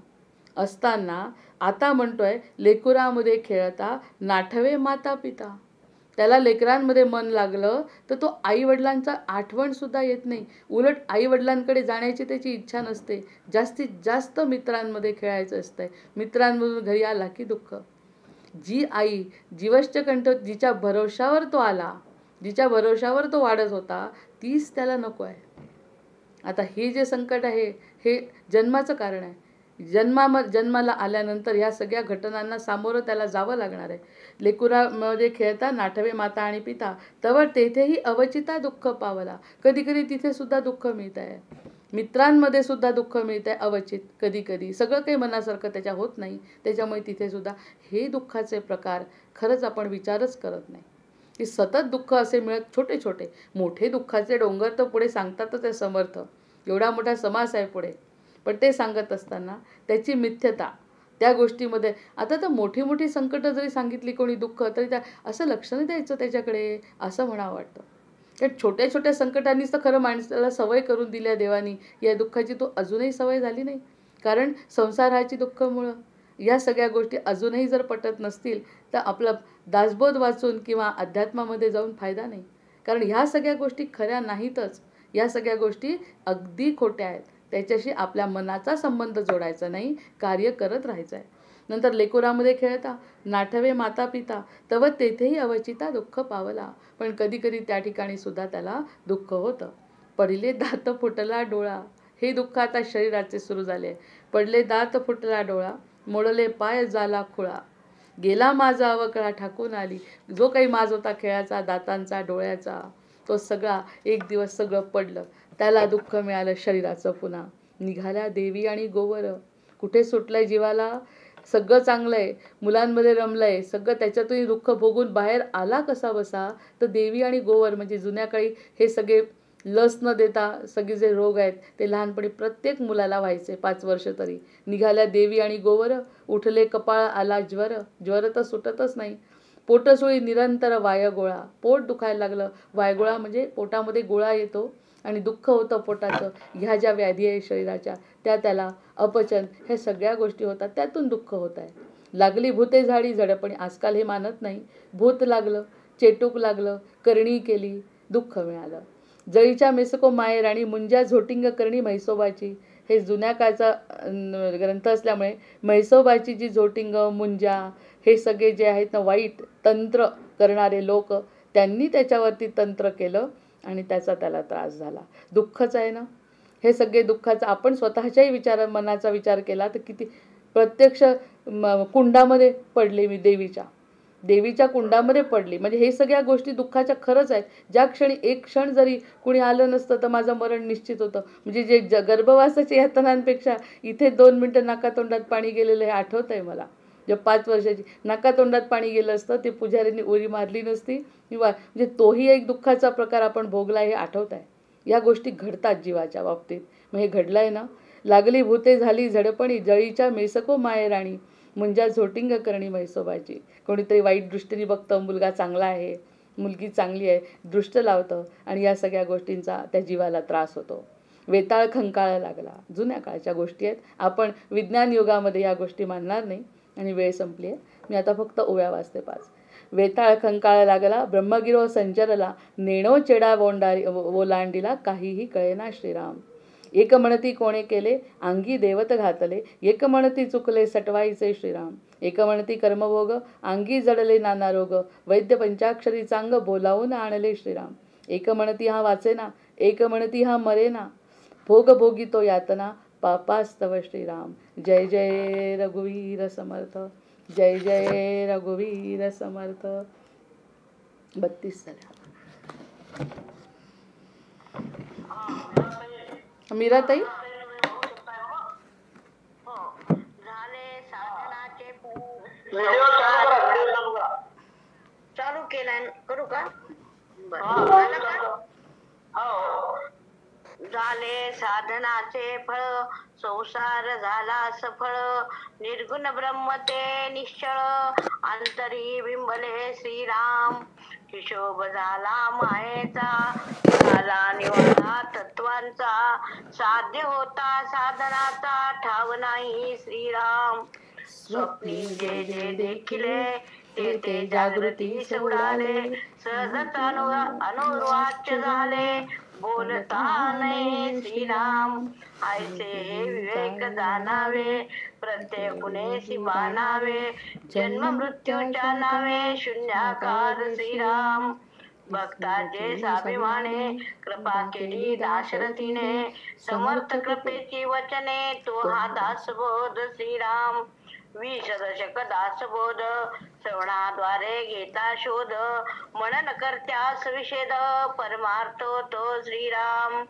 असताना आता म्हणतोय, लेकुरामध्ये खेळता नाठवे माता पिता. त्याला लेकरांमध्ये मन लागलं तर तो आईवडिलांचा आठवणसुद्धा येत नाही. उलट आईवडिलांकडे जाण्याची त्याची इच्छा नसते. जास्तीत जास्त मित्रांमध्ये खेळायचं असतंय. मित्रांमधून घरी आला की दुःख. जी आई जीवश्चकंठ, जिच्या भरोशावर तो आला, जिच्या भरोशावर तो वाढत होता, तीच त्याला नको आहे. आता हे जे संकट आहे, हे जन्माचं कारण आहे. जन्माला आल्यानंतर ह्या सगळ्या घटनांना सामोरं त्याला जावं लागणार आहे. लेकुरामध्ये खेळता नाठवे माता आणि पिता, तवर तेथेही अवचिता दुःख पावला. कधी कधी तिथे सुद्धा दुःख मिळत आहे. मित्रांमध्ये सुद्धा दुःख मिळत आहे अवचित. कधी कधी सगळं काही मनासारखं त्याच्या होत नाही. त्याच्यामुळे तिथे सुद्धा हे दुःखाचे प्रकार खरंच आपण विचारच करत नाही. की सतत दुःख असे मिळत, छोटे छोटे. मोठे दुःखाचे डोंगर तर पुढे सांगतातच आहे समर्थ. एवढा मोठा समास आहे पुढे. पण ते सांगत असताना त्याची मिथ्यता त्या गोष्टीमध्ये. आता तर मोठी मोठी संकटं जरी सांगितली कोणी दुःख, तरी त्या असं लक्ष नाही द्यायचं त्याच्याकडे, असं म्हणावं वाटतं. कारण छोट्या छोट्या संकटांनीच तर खरं माणसाला सवय करून दिल्या देवानी. या दुःखाची तो अजूनही सवय झाली नाही. कारण संसाराची दुःखमुळं या सगळ्या गोष्टी अजूनही जर पटत नसतील, तर आपला दासबोध वाचून किंवा अध्यात्मामध्ये जाऊन फायदा नाही. कारण ह्या सगळ्या गोष्टी खऱ्या नाहीतच. या सगळ्या गोष्टी अगदी खोट्या आहेत. त्याच्याशी आपल्या मनाचा संबंध जोडायचा नाही, कार्य करत राहायचं आहे. नंतर लेकुरामध्ये खेळता नाठवे माता पिता, तव तेथेही अवचिता दुःख पावला. पण कधी कधी त्या ठिकाणी सुद्धा त्याला दुःख होतं. पडले दात फुटला डोळा, हे दुःख आता शरीराचे सुरू झाले. पडले दात फुटला डोळा, मोडले पाय झाला खुळा, गेला माझा अवकळा ठाकून आली. जो काही माज होता खेळाचा, दातांचा, डोळ्याचा, तो सगळा एक दिवस सगळं पडलं. त्याला दुःख मिळालं शरीराचं पुन्हा. निघाल्या देवी आणि गोवर, कुठे सुटलंय जीवाला? सगळं चांगलं आहे, मुलांमध्ये रमलंय सगळं, त्याच्यातूनही दुःख भोगून बाहेर आला कसा बसा? तर देवी आणि गोवर म्हणजे जुन्या काळी हे सगळे लस न देता सगळे जे रोग आहेत ते लहानपणी प्रत्येक मुलाला व्हायचे 5 वर्ष तरी. निघाल्या देवी आणि गोवर, उठले कपाळ आला ज्वर, ज्वर तर सुटतच नाही. पोटसोळी निरंतर वायगोळा, पोट दुखायला लागलं. वायगोळा म्हणजे पोटामध्ये गोळा येतो आणि दुःख होतं पोटाचं. ह्या ज्या व्याधी आहे शरीराच्या, त्या त्याला अपचन, हे सगळ्या गोष्टी होतात, त्यातून दुःख होत आहे. लागली भूते झाडी झडपणी, आजकाल हे मानत नाही. भूत लागलं, चेटूक लागलं, करणी केली, दुःख मिळालं. जळीच्या मेसको मायेर आणि मुंजा झोटिंग करणी म्हैसोबाची. हे जुन्या काळचा ग्रंथ असल्यामुळे म्हैसोबाची जी झोटिंग, मुंजा, हे सगळे जे आहेत ना वाईट तंत्र करणारे लोक, त्यांनी त्याच्यावरती तंत्र केलं आणि त्याचा त्याला त्रास झाला. दुःखच आहे ना हे सगळे. दुःखाचा आपण स्वतःच्याही मनाचा विचार केला तर किती. प्रत्यक्ष कुंडामध्ये पडले मी, देवीच्या कुंडामध्ये पडली. म्हणजे हे सगळ्या गोष्टी दुःखाच्या खरंच आहेत. ज्या क्षणी एक क्षण जरी कुणी आलं नसतं तर माझं मरण निश्चित होतं. म्हणजे जे गर्भवासाच्या यातनांपेक्षा इथे 2 मिनटं नाकातोंडात पाणी गेलेलं हे आठवत आहे मला. जेव्हा 5 वर्षाची नाकातोंडात पाणी गेलं असतं, ते पुजाऱ्यांनी उडी मारली नसती किंवा म्हणजे तोही एक दुःखाचा प्रकार आपण भोगला हे आठवत आहे. या गोष्टी घडतात जीवाच्या बाबतीत. मग हे घडलं आहे ना. लागली भूते झाली झडपणी, जळीच्या मेसको मायेराणी, मुंजा झोटिंग करणी म्हैसोबाची. कोणीतरी वाईट दृष्टीने बघतं, मुलगा चांगला आहे, मुलगी चांगली आहे, दृष्ट लावतं आणि या सगळ्या गोष्टींचा त्या जीवाला त्रास होतो. वेताळ खंकाळा लागला. जुन्या काळच्या गोष्टी आहेत. आपण विज्ञान युगामध्ये या गोष्टी मानणार नाही आणि वेळ संपली आहे. मी आता फक्त ओव्या वाचते 5. वेताळ खंकाळ लागला ब्रह्मगिरो संचरला, नेणो चेडा ओलांडीला, काहीही कळेना श्रीराम. एक म्हणती कोणे केले अंगी देवत घातले, एक म्हणती चुकले सटवाईचे श्रीराम. एक म्हणती कर्मभोग अंगी जडले नाना रोग, वैद्य पंचाक्षरी चांग बोलावून आणले श्रीराम. एक म्हणती हा वाचेना, एक म्हणती हा मरेना, भोग भोगी तो यातना, पापास्तव श्रीराम. जय जय रघुवीर समर्थ, जय जय रघुवीर समर्थ. 32 झाल्या. मीराताई चालू केलाय, करू का? झाले साधनाचे फळ, संसार झाला सफळ, निर्गुण ब्रह्म ते निश्चळ, अंतरी बिंबले श्रीराम. हिशोब झाला मायेचा, झाला निवाडा तत्वांचा, साध्य होता साधनाचा, ठाव नाही श्रीराम. स्वप्नी जे जे देखिले ते ते जागृतीस उडाले, सहजच अनुवाच्य झाले, बोलता नाही श्रीराम. ऐसे हे विवेक जाणावे, प्रत्येकुनेसी मानावे, जन्म मृत्यूच्या नावे, शून्याकार श्रीराम. भक्ताचे स्वाभिमाने कृपा केली दाशरथीने, समर्थ कृपेची वचने तो हा दासबोध श्रीराम. 20 दशक दासबोध श्रवणाद्वारे घेता शोध, मनन करत्यास विषेद, परमार्थ तो श्रीराम.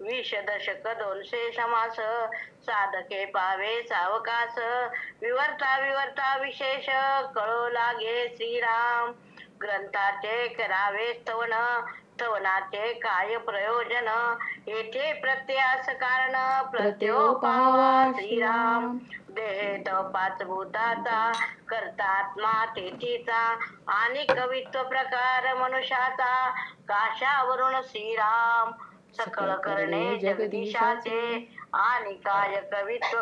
20 दशक 200 समास, साधके पावे सावकास, विवर्ता विवर्ता विशेष, कळो लागे श्रीराम. ग्रंथाचे करावे स्तवन, स्तवनाचे काय प्रयोजन, येथे प्रत्यास कारण प्रत्यो पावा श्रीराम. देह तो 5 भूताचा, कर्तात्मा तेथीचा, आणि कवित्व प्रकार मनुष्याचा, काशावरून श्रीराम. सकळ करणे जगदीशाचे, आणि काय कवित्व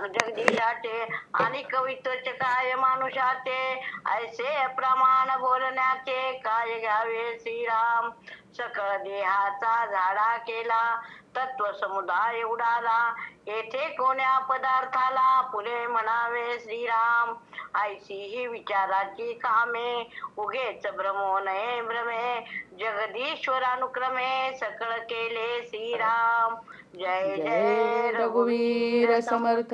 जगदीशाचे, आणि कवित्वचे काय मानुषाचे, ऐसे प्रमाण बोलण्याचे काय घ्यावे श्रीराम. सकळ देहाचा झाडा केला, तत्व समुदाय उडाला, येथे कोण्या पदार्थाला फुले म्हणावे श्रीराम. ऐशी ही विचाराची कामे, उगेच भ्रमो नये भ्रमे, जगदीश्वरानुक्रमे सकळ केले श्रीराम. जय जय रघुवीर समर्थ.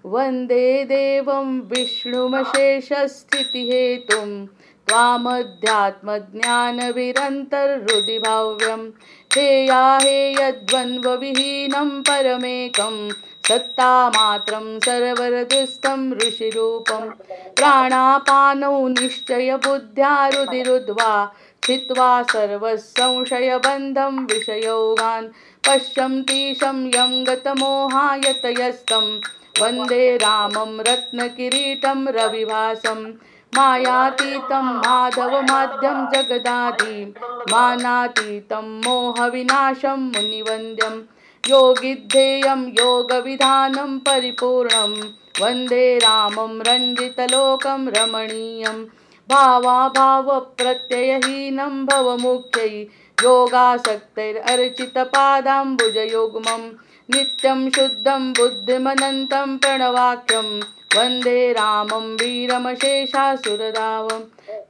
वंदे देवं विष्णुमशेषस्थितिहेतुं, त्वामध्यात्मज्ञानविरन्तर्हृदि भाव्यं. हेयाहेयद्वन्द्वविहीनं परमेकं, सत्तामात्रं सर्वरदुस्थं ऋषिरूपं. प्राणापानौ निश्चयबुद्ध्या रुधिरुद्ध्वा, छित्त्वा सर्वसंशयबन्धं विषयोगान्. पश्यन्तीशं यं गतमोहायतयस्तं, वन्दे रामं रत्नकिरीटं रविभासं. मायातीतं माधवमाद्यं जगदादिं, मानातीतं मोहविनाशं मुनिवन्द्यं. योगिध्येयं योगविधानं परिपूर्णं, वन्दे रामं रञ्जितलोकं रमणीयं. भावाभावप्रत्ययहीनं भवमुख्यै, योगासक्तैरर्चितपादाम्बुजयुग्मं. नित्यं शुद्धं बुद्धिमनन्तं प्रणवाख्यं, वन्दे रामं वीरमशेषासुरदावं.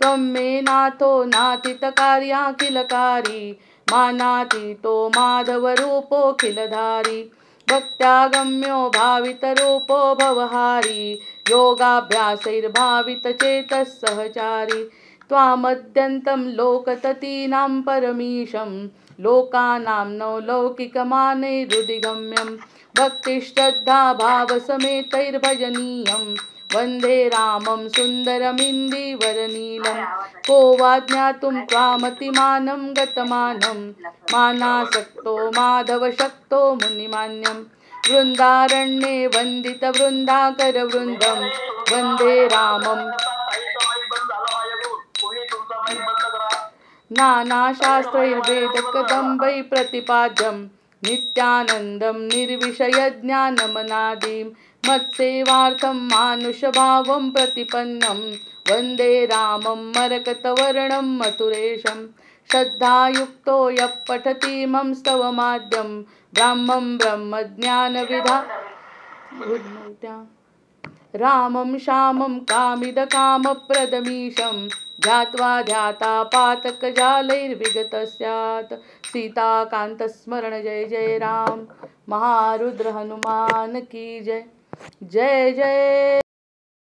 त्वं मे नाथो नातीतकार्याखिलकारी, मानातीतो माधवरूपोऽखिलधारी. भक्त्यागम्यो भावितरूपो भवहारी, योगाभ्यासैर्भावितचेतः सहचारी. त्वामद्यन्तं लोकततीनां परमीशं, लोकानां नौलौकिकमानैरुदिगम्यं. भक्तिश्रद्धा भावसमेतैर्भजनीयं, वन्दे रामं सुन्दरमिन्दिवरनीलं. को वा ज्ञातुं त्वामतिमानं गतमानं, मानासक्तो माधवशक्तो मुनिमान्यं. वृन्दारण्ये वन्दितवृन्दाकरवृन्दं, वन्दे रामं नानाशास्त्रैर्वेदकदम्बै प्रतिपाद्यं. नित्यानन्दं निर्विषयज्ञानमनादिं, मत्सेवार्थं मानुषभावं प्रतिपन्नं वन्दे रामं मरकतवर्णं मथुरेशं श्रद्धायुक्तो यः पठति मम स्तवमाद्यं ब्राह्मं ब्रह्मज्ञानविधा रामं श्यामं कामिदकामप्रदमीशं ध्यात्वा ध्याता पातकजालैर्विगत स्यात् सीताकान्तस्मरण जय जय राम। महारुद्र हनुमान की जय। जय जय